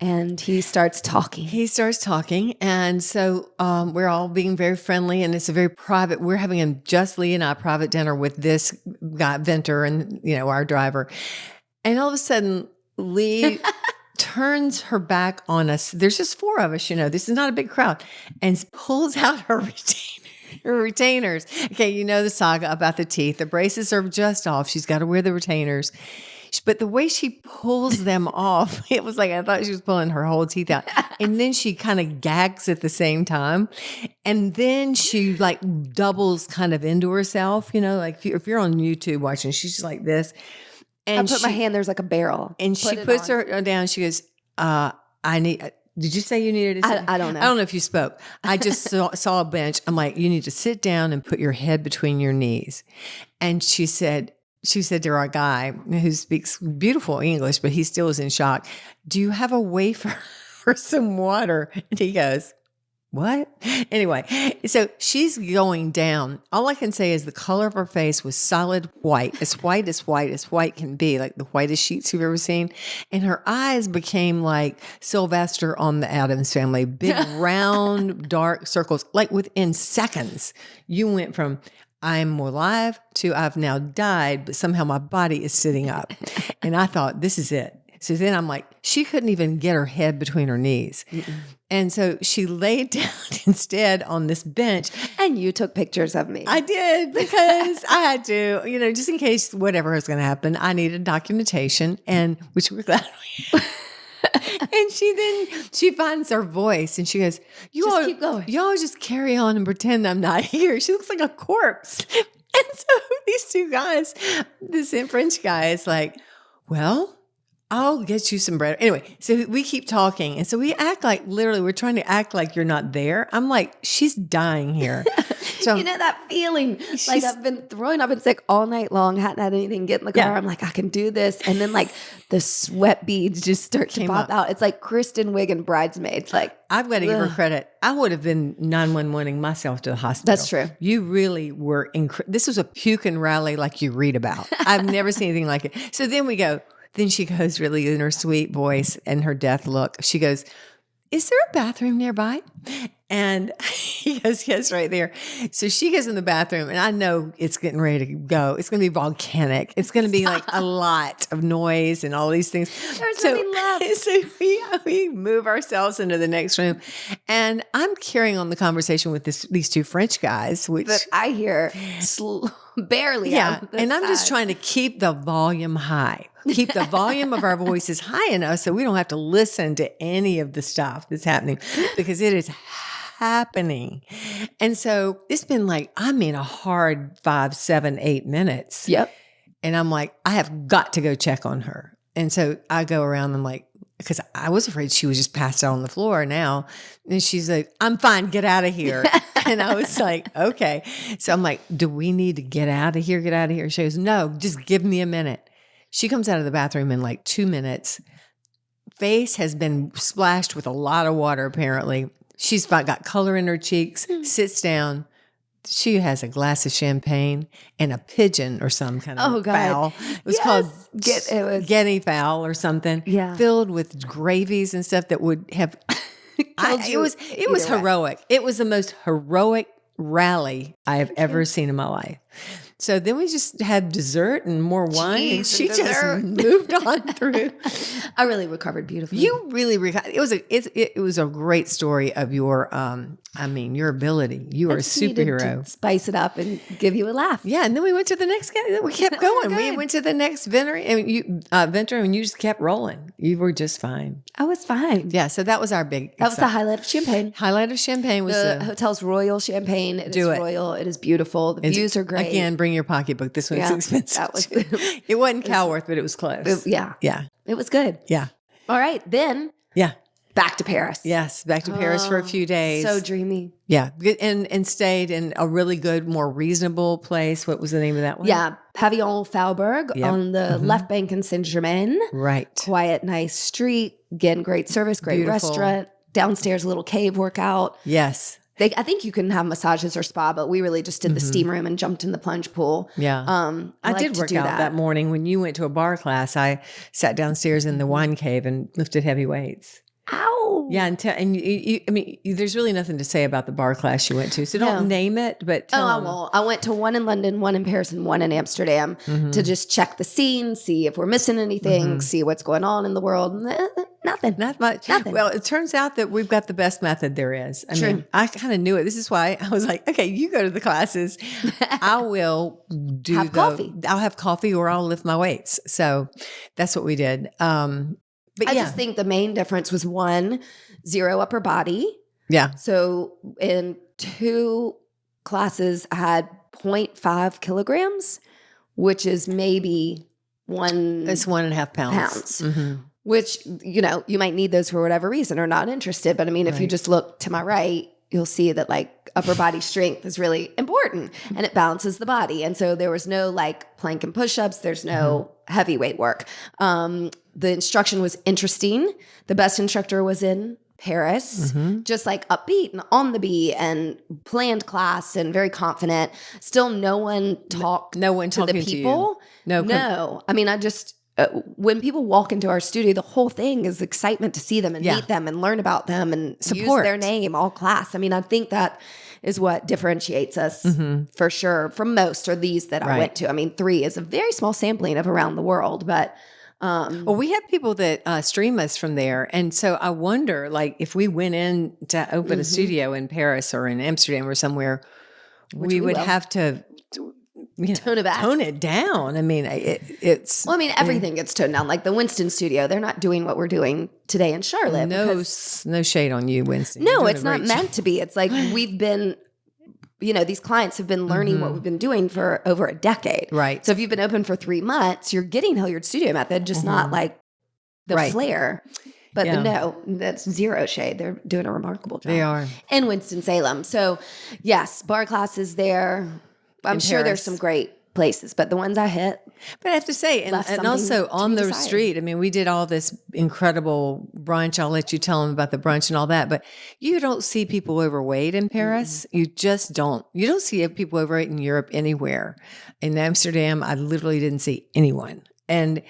Speaker 1: And he starts talking.
Speaker 2: And so we're all being very friendly. And it's a very private, we're having just Lee and I private dinner with this guy, Venter, and, our driver. And all of a sudden, Lee turns her back on us. There's just 4 of us, this is not a big crowd, and pulls out her retainers. Okay, the saga about the teeth. The braces are just off. She's got to wear the retainers. But the way she pulls them off, it was like I thought she was pulling her whole teeth out. And then she kind of gags at the same time. And then she like doubles kind of into herself, like if you're on YouTube watching, she's just like this. And
Speaker 1: I put my hand, there's like a barrel.
Speaker 2: And she puts her down. She goes, I Did you say you needed to
Speaker 1: I don't know.
Speaker 2: I don't know if you spoke. I just saw a bench. I'm like, you need to sit down and put your head between your knees. And she said to our guy who speaks beautiful English, but he still is in shock. Do you have a wafer or some water? And he goes, what? Anyway, so she's going down. All I can say is the color of her face was solid white as white can be, like the whitest sheets you've ever seen. And her eyes became like Sylvester on the Addams Family, big, round, dark circles. Like within seconds, you went from I'm alive to I've now died, but somehow my body is sitting up. And I thought, this is it. So then I'm like, she couldn't even get her head between her knees. Mm-mm. And so she laid down instead on this bench.
Speaker 1: And you took pictures of me.
Speaker 2: I did, because I had to, just in case whatever was going to happen, I needed documentation, and which we're glad we had. And she finds her voice and she goes,
Speaker 1: just keep going.
Speaker 2: Y'all just carry on and pretend I'm not here. She looks like a corpse. And so these two guys, this French guy is like, well, I'll get you some bread. Anyway, so we keep talking. And so we act like, literally, we're trying to act like you're not there. I'm like, she's dying here. So
Speaker 1: that feeling, like I've been sick all night long, hadn't had anything, get in the car. Yeah. I'm like, I can do this. And then like the sweat beads just start to pop out. It's like Kristen Wiig and Bridesmaids. Like,
Speaker 2: I've got to give her credit. I would have been 911ing myself to the hospital.
Speaker 1: That's true.
Speaker 2: You really were this was a puke and rally like you read about. I've never seen anything like it. So then she goes really in her sweet voice and her death look. She goes, is there a bathroom nearby? And he goes, yes, right there. So she goes in the bathroom, and I know it's getting ready to go. It's going to be volcanic. It's going to be like a lot of noise and all these things.
Speaker 1: There's nothing left.
Speaker 2: So we move ourselves into the next room, and I'm carrying on the conversation with these two French guys, which
Speaker 1: that I hear barely.
Speaker 2: Yeah, and I'm just trying to keep the volume high. Keep the volume of our voices high enough so we don't have to listen to any of the stuff that's happening, because it is happening. And so it's been like, a hard 5, 7, 8 minutes.
Speaker 1: Yep.
Speaker 2: And I'm like, I have got to go check on her. And so I go around and like, because I was afraid she was just passed out on the floor now. And she's like, I'm fine, get out of here. And I was like, okay. So I'm like, do we need to get out of here? She goes, no, just give me a minute. She comes out of the bathroom in like 2 minutes. Face has been splashed with a lot of water, apparently. She's got color in her cheeks, sits down. She has a glass of champagne and a pigeon or some kind of fowl. It was called Guinea fowl or something.
Speaker 1: Yeah.
Speaker 2: Filled with gravies and stuff that would have it was heroic. It was the most heroic rally I have ever seen in my life. So then we just had dessert and more wine, and she just moved on through.
Speaker 1: I really recovered beautifully.
Speaker 2: You really recovered. It was a great story of your your ability. You are a superhero.
Speaker 1: To spice it up and give you a laugh.
Speaker 2: Yeah, and then we went to the next guy. We kept going. We went to the next venture, and you just kept rolling. You were just fine.
Speaker 1: I was fine.
Speaker 2: Yeah, so that was our big.
Speaker 1: That was the highlight of Champagne.
Speaker 2: Highlight of Champagne was
Speaker 1: the hotel's Royal Champagne. It is royal. It is beautiful. The views are great.
Speaker 2: Again, bring your pocketbook. This one's expensive.
Speaker 1: That was.
Speaker 2: It wasn't Calworth, but it was close.
Speaker 1: Yeah.
Speaker 2: Yeah.
Speaker 1: It was good.
Speaker 2: Yeah.
Speaker 1: All right, then.
Speaker 2: Yeah.
Speaker 1: Back to Paris.
Speaker 2: Yes, back to Paris for a few days.
Speaker 1: So dreamy.
Speaker 2: Yeah, and stayed in a really good, more reasonable place. What was the name of that one?
Speaker 1: Yeah, Pavillon Faubourg on the left bank in Saint-Germain.
Speaker 2: Right.
Speaker 1: Quiet, nice street. Again, great service, great restaurant. Downstairs, a little cave workout.
Speaker 2: Yes.
Speaker 1: I think you can have massages or spa, but we really just did the steam room and jumped in the plunge pool.
Speaker 2: Yeah. I did work out that morning when you went to a bar class. I sat downstairs in the wine cave and lifted heavy weights.
Speaker 1: Ow.
Speaker 2: Yeah. There's really nothing to say about the bar class you went to. So don't name it, but tell them.
Speaker 1: I won't. I went to one in London, one in Paris, and one in Amsterdam to just check the scene, see if we're missing anything, see what's going on in the world. Nothing.
Speaker 2: Not much.
Speaker 1: Nothing.
Speaker 2: Well, it turns out that we've got the best method there is. I
Speaker 1: True.
Speaker 2: mean, I kind of knew it. This is why I was like, okay, you go to the classes. I will
Speaker 1: coffee.
Speaker 2: I'll have coffee or I'll lift my weights. So that's what we did. But
Speaker 1: I just think the main difference was 1, 0 upper body.
Speaker 2: Yeah.
Speaker 1: So in 2 classes, I had 0.5 kilograms, which is maybe
Speaker 2: it's 1.5 pounds.
Speaker 1: which, you know, you might need those for whatever reason or not interested. But I mean, if you just look to my right, you'll see that like upper body strength is really important and it balances the body. And so there was no like plank and push-ups. There's no heavyweight work. The instruction was interesting. The best instructor was in Paris, just like upbeat and on the beat and planned class and very confident. Still no one talked to the people. No. I mean, I just, when people walk into our studio, the whole thing is excitement to see them and meet them and learn about them and use their name all class. I mean, I think that is what differentiates us for sure from most, or these that I went to. I mean, 3 is a very small sampling of around the world, but
Speaker 2: well, we have people that stream us from there. And so I wonder, like, if we went in to open a studio in Paris or in Amsterdam or somewhere, we would have to tone it down. I mean, it's...
Speaker 1: Well, I mean, everything gets toned down. Like the Winston studio, they're not doing what we're doing today in Charlotte.
Speaker 2: No shade on you, Winston.
Speaker 1: No, it's not meant to be. It's like we've been... You know, these clients have been learning what we've been doing for over a decade.
Speaker 2: Right.
Speaker 1: So if you've been open for 3 months, you're getting Hilliard Studio Method, just not like the flair. But no, that's zero shade. They're doing a remarkable job.
Speaker 2: They are.
Speaker 1: In Winston-Salem. So yes, bar classes there. I'm sure there's some great places, but the ones I hit.
Speaker 2: But I have to say, and also on the street, I mean, we did all this incredible brunch. I'll let you tell them about the brunch and all that, but you don't see people overweight in Paris. You just don't. You don't see people overweight in Europe anywhere. In Amsterdam, I literally didn't see anyone. And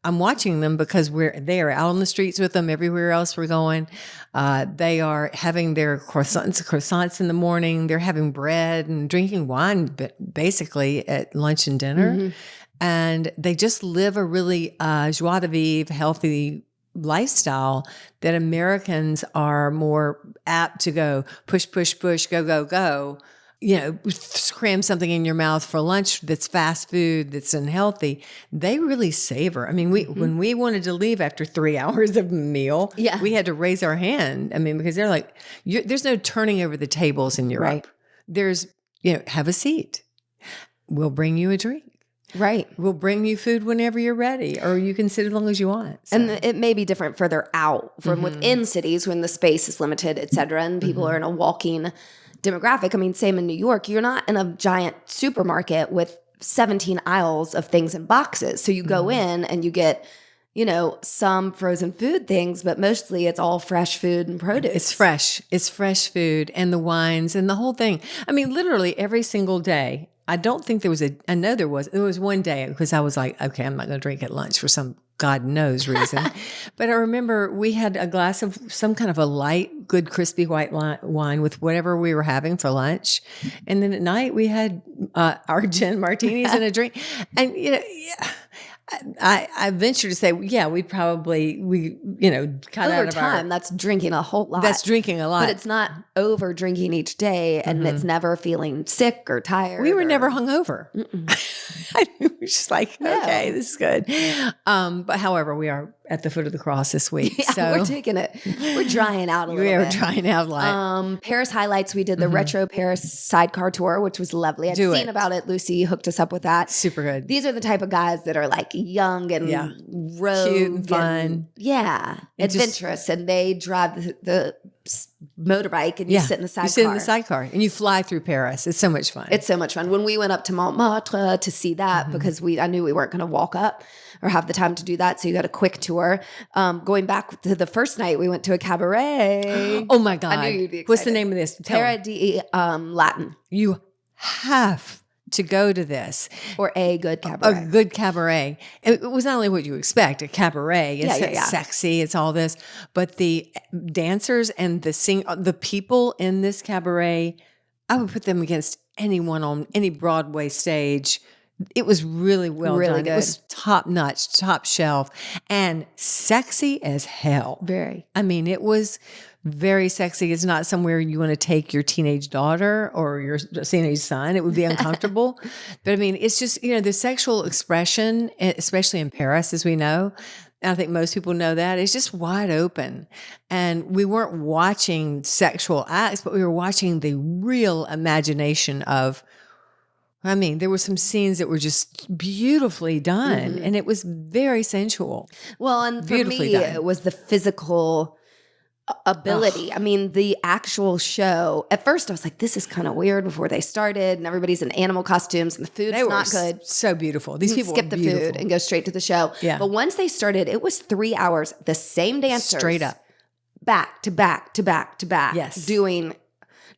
Speaker 2: I'm watching them because they are out on the streets with them everywhere else we're going. They are having their croissants in the morning. They're having bread and drinking wine, basically at lunch and dinner. And they just live a really joie de vivre, healthy lifestyle that Americans are more apt to go push, push, push, go, go, go. You know, cram something in your mouth for lunch that's fast food, that's unhealthy. They really savor. I mean, when we wanted to leave after 3 hours of a meal, we had to raise our hand. I mean, because they're like, there's no turning over the tables in Europe. Right. There's, have a seat. We'll bring you a drink.
Speaker 1: Right.
Speaker 2: We'll bring you food whenever you're ready, or you can sit as long as you want. So.
Speaker 1: And it may be different further out from within cities when the space is limited, et cetera, and people are in a walking demographic. I mean, same in New York, you're not in a giant supermarket with 17 aisles of things in boxes. So you go in and you get, some frozen food things, but mostly it's all fresh food and produce.
Speaker 2: It's fresh. It's fresh food and the wines and the whole thing. I mean, literally every single day. I don't think there was I know there was one day because I was like, okay, I'm not going to drink at lunch for some God knows reason. But I remember we had a glass of some kind of a light, good, crispy white wine with whatever we were having for lunch. And then at night we had our gin martinis and a drink. And, I venture to say, we probably, cut
Speaker 1: over
Speaker 2: out of
Speaker 1: time, that's drinking a whole lot.
Speaker 2: That's drinking a lot.
Speaker 1: But it's not over drinking each day and it's never feeling sick or tired.
Speaker 2: We were never hungover. I was just like, okay, this is good. But however, we are at the foot of the cross this week.
Speaker 1: Yeah, so we're taking it. We're drying out a little bit.
Speaker 2: We are drying out a lot.
Speaker 1: Paris highlights. We did the Retro Paris sidecar tour, which was lovely. I'd seen about it. Lucy hooked us up with that.
Speaker 2: Super good.
Speaker 1: These are the type of guys that are like young and rogue.
Speaker 2: Cute and fun.
Speaker 1: Adventurous. And they drive the motorbike and you sit in the sidecar.
Speaker 2: You sit in the sidecar and you fly through Paris. It's so much fun.
Speaker 1: It's so much fun. When we went up to Montmartre to see that, because I knew we weren't going to walk up or have the time to do that. So you got a quick tour. Going back to the first night, we went to a cabaret.
Speaker 2: Oh my God.
Speaker 1: I knew you'd be excited.
Speaker 2: What's the name of this?
Speaker 1: Terra di Latin.
Speaker 2: You have to go to this.
Speaker 1: Or a good cabaret.
Speaker 2: A good cabaret. It was not only what you expect, a cabaret. It's sexy, it's all this. But the dancers and the people in this cabaret, I would put them against anyone on any Broadway stage. It was really well done. Good. It was top notch, top shelf, and sexy as hell.
Speaker 1: Very.
Speaker 2: I mean, it was very sexy. It's not somewhere you want to take your teenage daughter or your teenage son. It would be uncomfortable. But I mean, it's just, the sexual expression, especially in Paris, as we know, and I think most people know that, it's just wide open. And we weren't watching sexual acts, but we were watching the real imagination of I mean, there were some scenes that were just beautifully done, and it was very sensual.
Speaker 1: Well, and for me, it was the physical ability. I mean, the actual show. At first, I was like, "This is kind of weird." Before they started, and everybody's in animal costumes, and the food's not good.
Speaker 2: So beautiful. These people
Speaker 1: skip the food and go straight to the show.
Speaker 2: Yeah.
Speaker 1: But once they started, it was 3 hours. The same dancers,
Speaker 2: straight up,
Speaker 1: back to back to back to back.
Speaker 2: Yes,
Speaker 1: doing.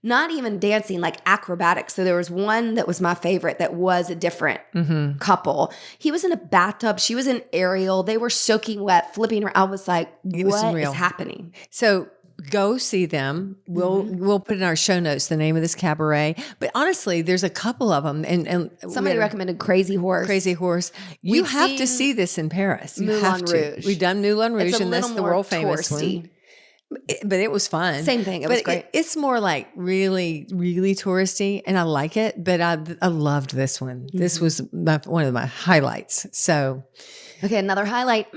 Speaker 1: Not even dancing, like acrobatics. So there was one that was my favorite that was a different couple. He was in a bathtub. She was in aerial. They were soaking wet, flipping around. I was like, what is happening?
Speaker 2: So go see them. We'll put in our show notes the name of this cabaret. But honestly, there's a couple of them. And
Speaker 1: somebody recommended Crazy Horse.
Speaker 2: Crazy Horse. You have to see this in Paris. You have to.
Speaker 1: Rouge.
Speaker 2: We've done Moulin Rouge, and that's the world famous
Speaker 1: touristy
Speaker 2: one. But it was fun.
Speaker 1: Same thing. It was great.
Speaker 2: It's more like really, really touristy, and I like it. But I loved this one. This was one of my highlights. So,
Speaker 1: okay, another highlight.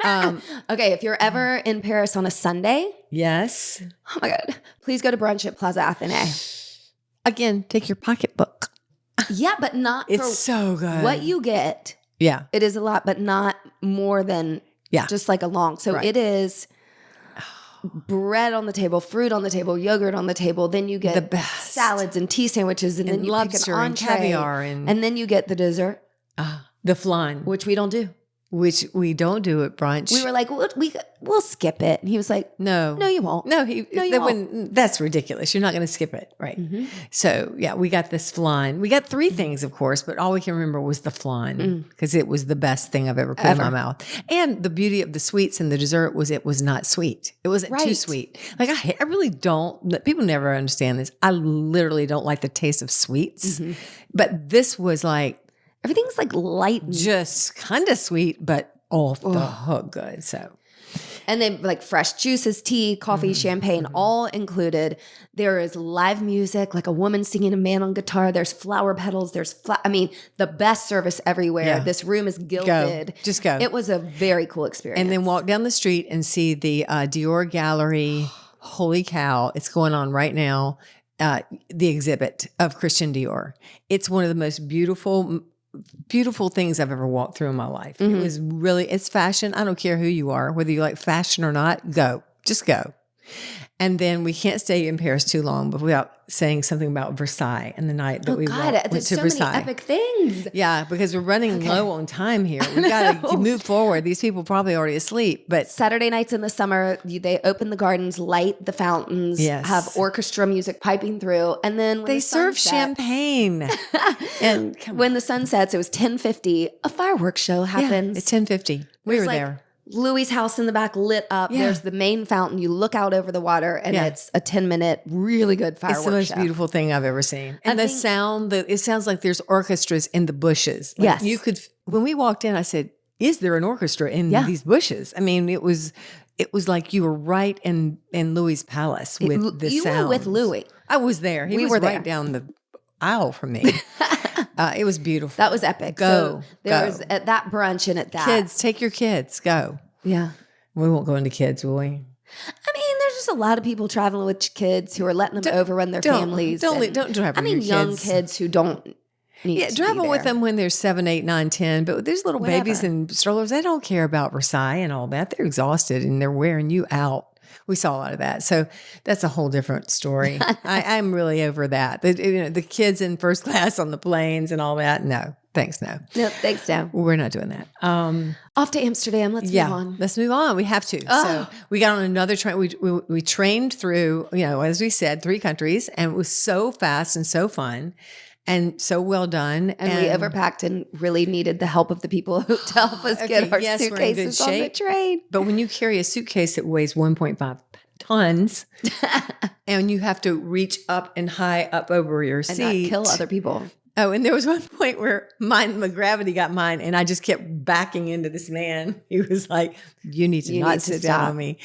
Speaker 1: Okay, if you're ever in Paris on a Sunday,
Speaker 2: yes.
Speaker 1: Oh my God, please go to brunch at Plaza Athénée.
Speaker 2: Again, take your pocketbook.
Speaker 1: Yeah, but not.
Speaker 2: It's so good.
Speaker 1: What you get.
Speaker 2: Yeah,
Speaker 1: it is a lot, but not more than just like a long. So it is. Bread on the table, fruit on the table, yogurt on the table. Then you get
Speaker 2: the best
Speaker 1: salads and tea sandwiches, and then you
Speaker 2: lobster
Speaker 1: pick an entree,
Speaker 2: and caviar, and
Speaker 1: then you get the dessert,
Speaker 2: the flan,
Speaker 1: which we don't do.
Speaker 2: Which we don't do at brunch.
Speaker 1: We were like, we'll skip it, and he was like,
Speaker 2: no,
Speaker 1: you won't.
Speaker 2: No, you won't. That's ridiculous. You're not going to skip it, right? So yeah, we got this flan. We got 3 things, of course, but all we can remember was the flan because it was the best thing I've ever put in my mouth. And the beauty of the sweets and the dessert was it was not sweet. It wasn't too sweet. Like I really don't. People never understand this. I literally don't like the taste of sweets, but this was like.
Speaker 1: Everything's like light,
Speaker 2: just kind of sweet, but off the hook good. So,
Speaker 1: and then like fresh juices, tea, coffee, champagne, all included. There is live music, like a woman singing, a man on guitar. There's flower petals. There's the best service everywhere. Yeah. This room is gilded.
Speaker 2: Just go.
Speaker 1: It was a very cool experience.
Speaker 2: And then walk down the street and see the Dior gallery. Holy cow! It's going on right now. The exhibit of Christian Dior. It's one of the most beautiful things I've ever walked through in my life. It was really, it's fashion. I don't care who you are, whether you like fashion or not, just go. And then we can't stay in Paris too long, but without saying something about Versailles and the night that went to
Speaker 1: so
Speaker 2: Versailles.
Speaker 1: Many epic things.
Speaker 2: Yeah, because we're running low on time here. We got to move forward. These people probably already asleep. But
Speaker 1: Saturday nights in the summer, they open the gardens, light the fountains, have orchestra music piping through, and then when
Speaker 2: they serve champagne.
Speaker 1: And when the sun sets, it was 10:50. A fireworks show happens.
Speaker 2: It's 10:50. We were there.
Speaker 1: Louis' house in the back lit up. Yeah. There's the main fountain. You look out over the water, and it's a 10-minute, really good fireworks show.
Speaker 2: It's the most beautiful thing I've ever seen. And the sound, it sounds like there's orchestras in the bushes. Like you could. When we walked in, I said, "Is there an orchestra in these bushes?" I mean, it was like you were right in Louis' palace with the sound.
Speaker 1: You were with Louis.
Speaker 2: I was there. He was right down the aisle from me. It was beautiful.
Speaker 1: That was epic. So there was at that brunch and at that.
Speaker 2: Kids, take your kids. Go.
Speaker 1: Yeah.
Speaker 2: We won't go into kids, will we?
Speaker 1: I mean, there's just a lot of people traveling with kids who are letting them overrun their families.
Speaker 2: Don't travel with your
Speaker 1: young kids who don't need to
Speaker 2: travel with them when they're 7, 8, 9, 10. But there's little babies and strollers. They don't care about Versailles and all that. They're exhausted and they're wearing you out. We saw a lot of that. So that's a whole different story. I'm really over that. The kids in first class on the planes and all that. No, thanks. No,
Speaker 1: thanks. No,
Speaker 2: we're not doing that.
Speaker 1: Off to Amsterdam. Let's move on.
Speaker 2: Let's move on. We have to. So we got on another train. We trained through, as we said, 3 countries, and it was so fast and so fun. And so well done.
Speaker 1: And we overpacked and really needed the help of the people to help us get our suitcases on the train.
Speaker 2: But when you carry a suitcase that weighs 1.5 tons and you have to reach up and high up over your seat.
Speaker 1: And not kill other people.
Speaker 2: Oh, and there was one point where my gravity got mine and I just kept backing into this man. He was like, you need to sit down on me.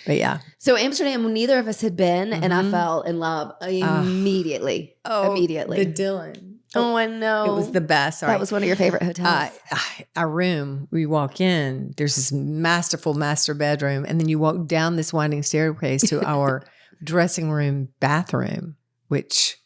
Speaker 2: But yeah.
Speaker 1: So Amsterdam, neither of us had been, and I fell in love immediately. Immediately.
Speaker 2: The Dylan.
Speaker 1: Oh, I know.
Speaker 2: It was the best.
Speaker 1: That was one of your favorite hotels.
Speaker 2: Our room, we walk in, there's this masterful master bedroom, and then you walk down this winding staircase to our dressing room bathroom, which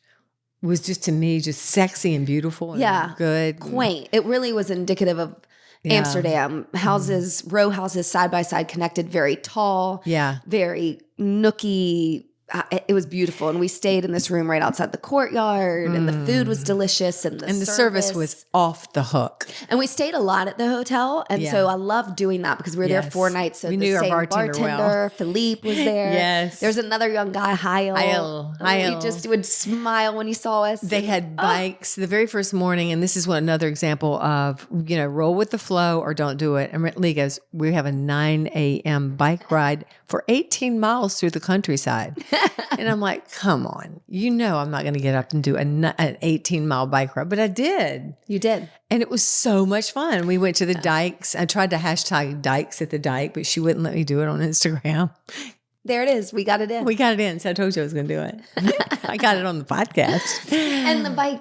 Speaker 2: was just, to me, just sexy and beautiful and good.
Speaker 1: Quaint. It really was indicative of Amsterdam. Houses, row houses side by side connected, very tall, very nooky. It was beautiful. And we stayed in this room right outside the courtyard, and the food was delicious, and the service
Speaker 2: was off the hook.
Speaker 1: And we stayed a lot at the hotel. And so I loved doing that because we were there 4 nights. So
Speaker 2: we
Speaker 1: the
Speaker 2: knew
Speaker 1: same
Speaker 2: our bartender well.
Speaker 1: Philippe was there.
Speaker 2: Yes.
Speaker 1: There's another young guy, Heil. He just would smile when he saw us.
Speaker 2: They had bikes the very first morning. And this is another example of, roll with the flow or don't do it. And Lee goes, we have a 9 a.m. bike ride for 18 miles through the countryside. And I'm like, come on. I'm not going to get up and do an 18-mile bike ride. But I did.
Speaker 1: You did.
Speaker 2: And it was so much fun. We went to the dikes. I tried to hashtag dikes at the dike, but she wouldn't let me do it on Instagram.
Speaker 1: There it is. We got it in.
Speaker 2: So I told you I was going to do it. I got it on the podcast.
Speaker 1: And the bike,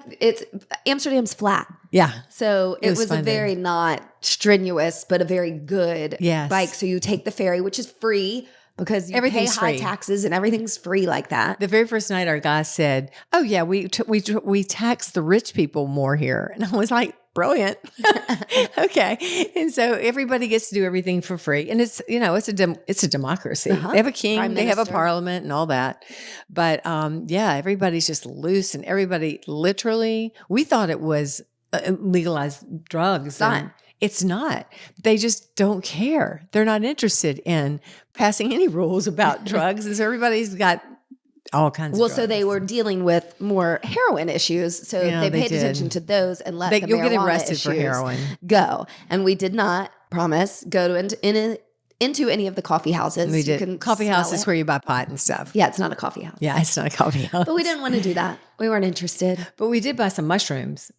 Speaker 1: Amsterdam's flat.
Speaker 2: Yeah.
Speaker 1: So it was a very not strenuous, but a very good bike. So you take the ferry, which is free, because you pay high taxes and everything's free like that.
Speaker 2: The very first night, our guy said, "Oh yeah, we tax the rich people more here," and I was like, "Brilliant, okay." And so everybody gets to do everything for free, and it's it's a democracy. They have a king, they have a parliament, and all that. But everybody's just loose, and everybody literally. We thought it was legalized drugs. It's not. They just don't care. They're not interested in passing any rules about drugs. And so everybody's got all kinds of drugs.
Speaker 1: So they were dealing with more heroin issues. So they paid attention to those and let the marijuana
Speaker 2: you'll get arrested for heroin
Speaker 1: go. And we did not promise go into any of the coffee houses.
Speaker 2: We did. Coffee houses where you buy pot and stuff.
Speaker 1: Yeah, it's not a coffee house.
Speaker 2: Yeah, it's not a coffee house.
Speaker 1: But we didn't want to do that. We weren't interested.
Speaker 2: But we did buy some mushrooms.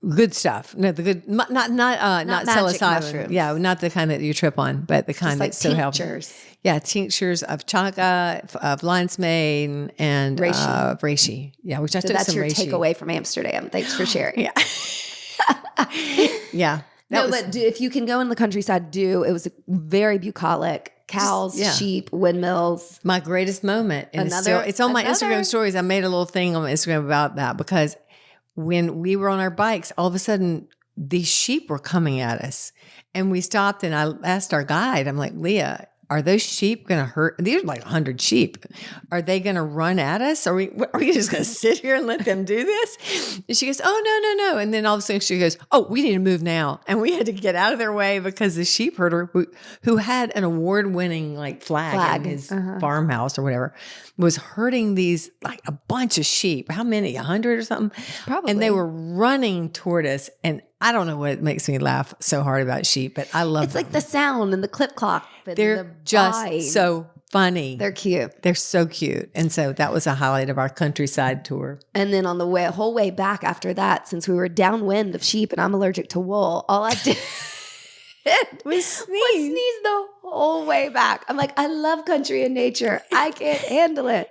Speaker 1: Good
Speaker 2: stuff. No, the good, not psilocybin.
Speaker 1: Mushrooms.
Speaker 2: Yeah, not the kind that you trip on, but the kind that's so helpful. Yeah, tinctures of chaga, of lion's mane, and reishi. Yeah, which I took some reishi.
Speaker 1: That's your takeaway from Amsterdam. Thanks for sharing.
Speaker 2: Yeah. Yeah.
Speaker 1: But if you can go in the countryside, it was very bucolic. Cows, sheep, windmills.
Speaker 2: My greatest moment. And it's on my Instagram stories. I made a little thing on my Instagram about that because when we were on our bikes, all of a sudden these sheep were coming at us, and we stopped. And I asked our guide, I'm like, Leah, are those sheep going to hurt? These are like 100 sheep. Are they going to run at us? Are we just going to sit here and let them do this? And she goes, oh, no. And then all of a sudden she goes, oh, we need to move now. And we had to get out of their way because the sheep herder, who had an award-winning flag in his farmhouse or whatever, was herding these, a bunch of sheep. How many? 100 or something?
Speaker 1: Probably.
Speaker 2: And they were running toward us. And I don't know what makes me laugh so hard about sheep, but I love them.
Speaker 1: It's like the sound and the clip clop.
Speaker 2: They're just so funny.
Speaker 1: They're cute.
Speaker 2: They're so cute. And so that was a highlight of our countryside tour.
Speaker 1: And then on the whole way back after that, since we were downwind of sheep and I'm allergic to wool, all I did
Speaker 2: was sneeze
Speaker 1: the whole way back. I'm like, I love country and nature. I can't handle it.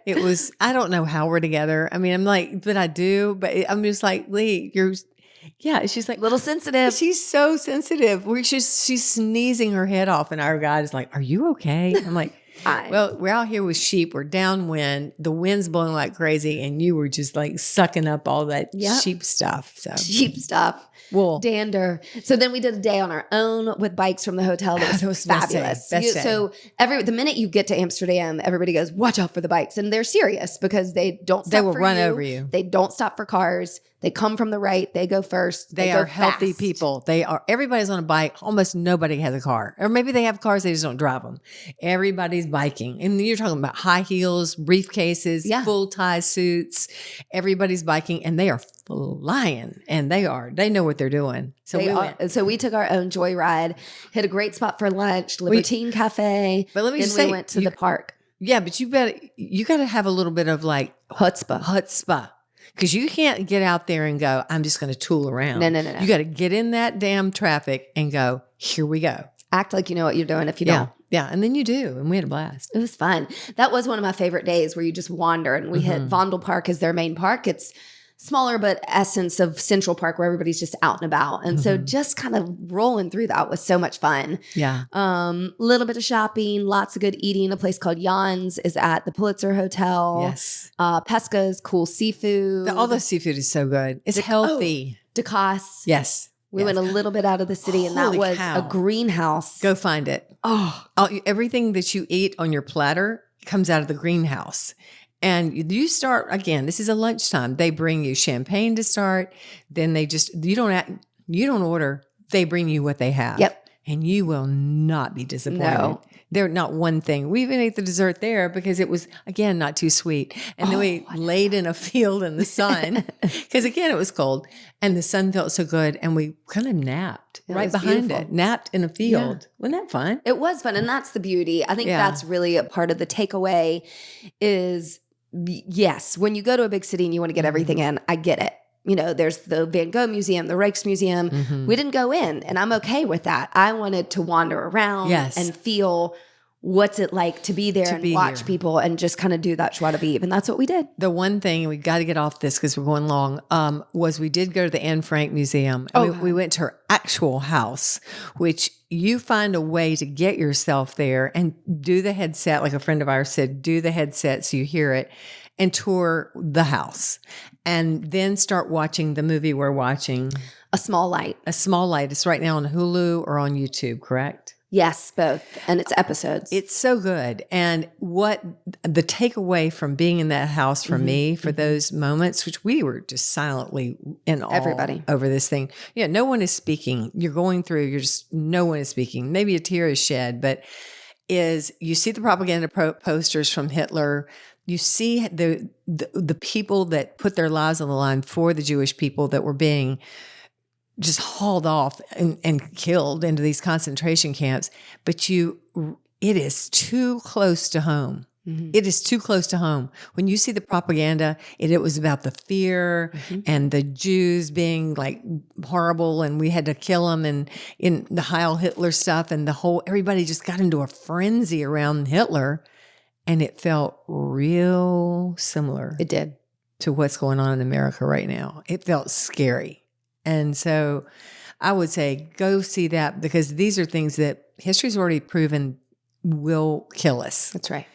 Speaker 2: I don't know how we're together. I mean, I'm like, but I do. But I'm just like, Lee, she's like,
Speaker 1: little sensitive.
Speaker 2: She's so sensitive. She's sneezing her head off, and our guide is like, "Are you okay?" I'm like, "Well, we're out here with sheep. We're downwind. The wind's blowing like crazy, and you were just sucking up all that sheep stuff." So
Speaker 1: sheep stuff,
Speaker 2: wool,
Speaker 1: dander. So then we did a day on our own with bikes from the hotel. That was fabulous.
Speaker 2: Best day.
Speaker 1: So the minute you get to Amsterdam, everybody goes, "Watch out for the bikes," and they're serious because they don't.
Speaker 2: They will run over you.
Speaker 1: They don't stop for cars. They come from the right. They go first.
Speaker 2: They are healthy people. Everybody's on a bike. Almost nobody has a car. Or maybe they have cars, they just don't drive them. Everybody's biking. And you're talking about high heels, briefcases, full tie suits. Everybody's biking, and they are flying. And they know what they're doing.
Speaker 1: So we took our own joyride, hit a great spot for lunch, Libertine Cafe.
Speaker 2: But let me just
Speaker 1: say, we went to the park.
Speaker 2: Yeah, but you got to have a little bit of chutzpah. Because you can't get out there and go, I'm just going to tool around.
Speaker 1: No.
Speaker 2: You got to get in that damn traffic and go, here we go.
Speaker 1: Act like you know what you're doing if you don't.
Speaker 2: Yeah, and then you do. And we had a blast.
Speaker 1: It was fun. That was one of my favorite days where you just wander. And we hit Vondelpark as their main park. It's smaller but essence of Central Park where everybody's just out and about. And so just kind of rolling through that was so much fun.
Speaker 2: Yeah.
Speaker 1: Little bit of shopping, lots of good eating. A place called Jan's is at the Pulitzer Hotel.
Speaker 2: Yes.
Speaker 1: Pesca's cool seafood.
Speaker 2: All the seafood is so good. It's healthy.
Speaker 1: DeCosse.
Speaker 2: Yes.
Speaker 1: We went a little bit out of the city, and that was a greenhouse.
Speaker 2: Go find it. Everything that you eat on your platter comes out of the greenhouse. And you start, again, this is a lunchtime. They bring you champagne to start. Then you don't order. They bring you what they have.
Speaker 1: Yep.
Speaker 2: And you will not be disappointed.
Speaker 1: No.
Speaker 2: They're not one thing. We even ate the dessert there because it was, again, not too sweet. And then we laid in a field in the sun because, again, it was cold. And the sun felt so good. And we kind of napped right behind it. Napped in a field. Yeah. Wasn't that fun?
Speaker 1: It was fun. And that's the beauty. I think that's really a part of the takeaway is, yes, when you go to a big city and you want to get everything in, I get it. You know, there's the Van Gogh Museum, the Rijksmuseum. We didn't go in, and I'm okay with that. I wanted to wander around and feel what's it like to be there and watch people and just kind of do that joie de vivre. And that's what we did.
Speaker 2: The one thing, we got to get off this because we're going long, was we did go to the Anne Frank Museum. We went to her actual house, which you find a way to get yourself there and do the headset, like a friend of ours said, do the headset so you hear it, and tour the house. And then start watching the movie we're watching.
Speaker 1: A Small Light.
Speaker 2: A Small Light. It's right now on Hulu or on YouTube, correct?
Speaker 1: Yes, both. And it's episodes.
Speaker 2: It's so good. And what the takeaway from being in that house for me, for those moments, which we were just silently in awe over this thing. Yeah, no one is speaking. You're going through, no one is speaking. Maybe a tear is shed, but you see the propaganda posters from Hitler. You see the people that put their lives on the line for the Jewish people that were being just hauled off and killed into these concentration camps. But it is too close to home. It is too close to home. When you see the propaganda, it was about the fear and the Jews being like horrible and we had to kill them and in the Heil Hitler stuff and everybody just got into a frenzy around Hitler. And it felt real similar.
Speaker 1: It did.
Speaker 2: To what's going on in America right now. It felt scary. And so I would say go see that because these are things that history's already proven will kill us.
Speaker 1: That's right.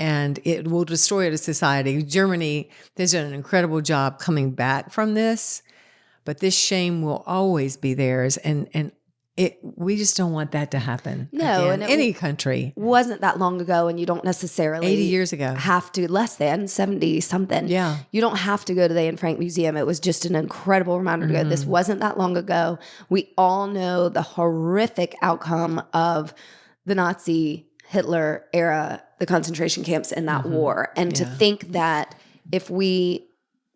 Speaker 2: And it will destroy a society. Germany has done an incredible job coming back from this, but this shame will always be theirs. And we just don't want that to happen.
Speaker 1: No,
Speaker 2: in any country.
Speaker 1: Wasn't that long ago, and you don't necessarily
Speaker 2: 80 years ago
Speaker 1: have to, less than 70 something.
Speaker 2: Yeah,
Speaker 1: you don't have to go to the Anne Frank Museum. It was just an incredible reminder to go. This wasn't that long ago. We all know the horrific outcome of the Nazi Hitler era, the concentration camps, and that war. And to think that if we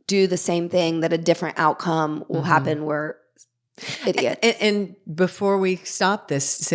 Speaker 1: do the same thing, that a different outcome will happen. We're idiots.
Speaker 2: And before we stop this,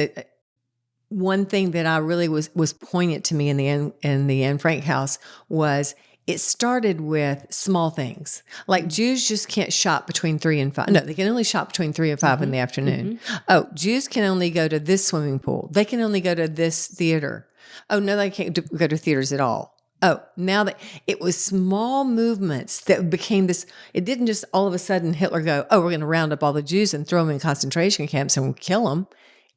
Speaker 2: one thing that I really was poignant to me in the Anne Frank house was it started with small things. Like Jews just can't shop between 3 and 5. No, they can only shop between 3 and 5 in the afternoon. Oh, Jews can only go to this swimming pool. They can only go to this theater. Oh, no, they can't go to theaters at all. Oh, now that it was small movements that became this, it didn't just all of a sudden Hitler go, oh, we're going to round up all the Jews and throw them in concentration camps and we'll kill them.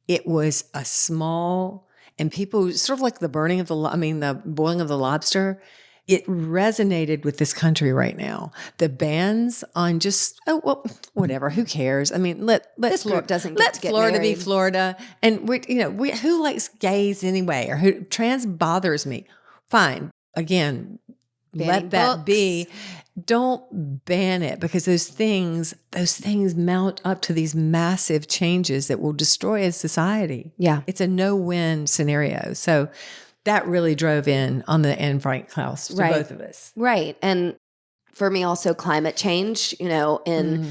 Speaker 2: It was a small, and people, sort of like the the boiling of the lobster, it resonated with this country right now. The bans on just, whatever, who cares? I mean, let
Speaker 1: Florida doesn't
Speaker 2: let
Speaker 1: to get
Speaker 2: Florida
Speaker 1: married.
Speaker 2: be Florida. And who likes gays anyway, or who trans bothers me? Fine. Again, let that be. Don't ban it because those things mount up to these massive changes that will destroy a society.
Speaker 1: Yeah.
Speaker 2: It's a no-win scenario. So that really drove in on the Anne Frank house to both of us.
Speaker 1: Right. And for me also climate change, in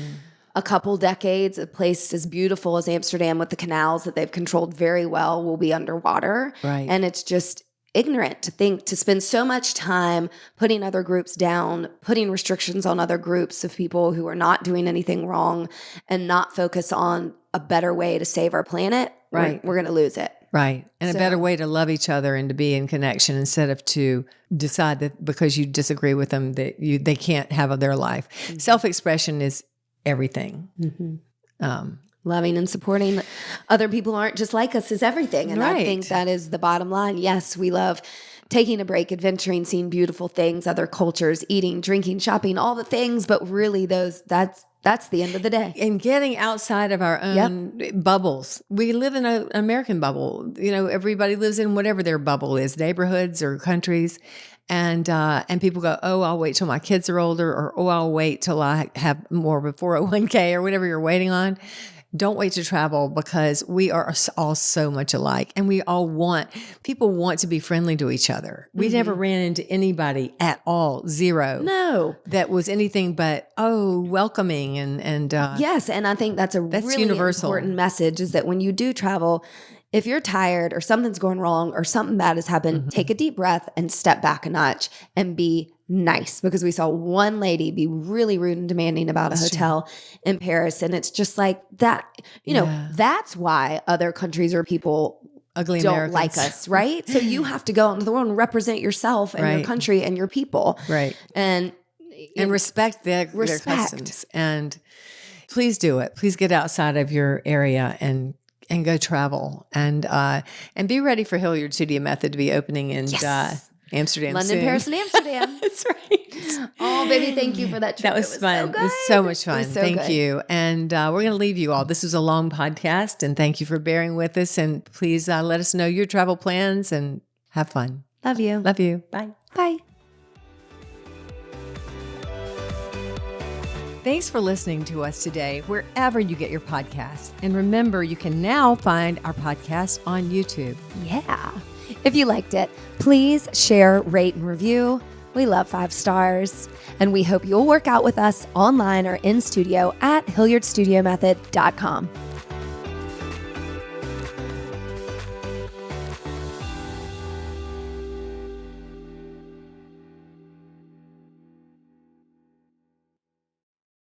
Speaker 1: a couple decades, a place as beautiful as Amsterdam with the canals that they've controlled very well will be underwater.
Speaker 2: Right.
Speaker 1: And it's just ignorant to spend so much time putting other groups down, putting restrictions on other groups of people who are not doing anything wrong and not focus on a better way to save our planet.
Speaker 2: Right.
Speaker 1: We're going to lose it.
Speaker 2: Right. And a better way to love each other and to be in connection instead of to decide that because you disagree with them that they can't have their life. Mm-hmm. Self-expression is everything. Mm-hmm.
Speaker 1: Loving and supporting other people aren't just like us is everything. And I think that is the bottom line. Yes, we love taking a break, adventuring, seeing beautiful things, other cultures, eating, drinking, shopping, all the things. But really that's the end of the day.
Speaker 2: And getting outside of our own bubbles. We live in an American bubble. Everybody lives in whatever their bubble is, neighborhoods or countries. And people go, oh, I'll wait till my kids are older, or, oh, I'll wait till I have more of a 401k or whatever you're waiting on. Don't wait to travel because we are all so much alike and people want to be friendly to each other. We never ran into anybody at all, zero.
Speaker 1: No.
Speaker 2: That was anything but, welcoming and
Speaker 1: yes. And I think that's really universal. Important message is that when you do travel, if you're tired or something's going wrong or something bad has happened, take a deep breath and step back a notch and be nice, because we saw one lady be really rude and demanding about a hotel in Paris. And it's just like that, that's why other countries or people
Speaker 2: ugly
Speaker 1: don't
Speaker 2: Americans
Speaker 1: like us, right? So you have to go out into the world and represent yourself and your country and your people.
Speaker 2: Right.
Speaker 1: And
Speaker 2: respect their customs. And please do it. Please get outside of your area and go travel and be ready for Hilliard Studio Method to be opening in Amsterdam
Speaker 1: London,
Speaker 2: soon.
Speaker 1: Paris, and Amsterdam.
Speaker 2: That's right.
Speaker 1: Oh, baby, thank you for that trip.
Speaker 2: That was fun.
Speaker 1: So good.
Speaker 2: It was so much fun. Thank
Speaker 1: good.
Speaker 2: you. And we're going to leave you all. This was a long podcast, and thank you for bearing with us. And please let us know your travel plans and have fun.
Speaker 1: Love you.
Speaker 2: Love you. Bye.
Speaker 1: Bye.
Speaker 2: Thanks for listening to us today, wherever you get your podcasts. And remember, you can now find our podcast on YouTube.
Speaker 1: Yeah. If you liked it, please share, rate, and review. We love 5 stars. And we hope you'll work out with us online or in studio at HilliardStudioMethod.com.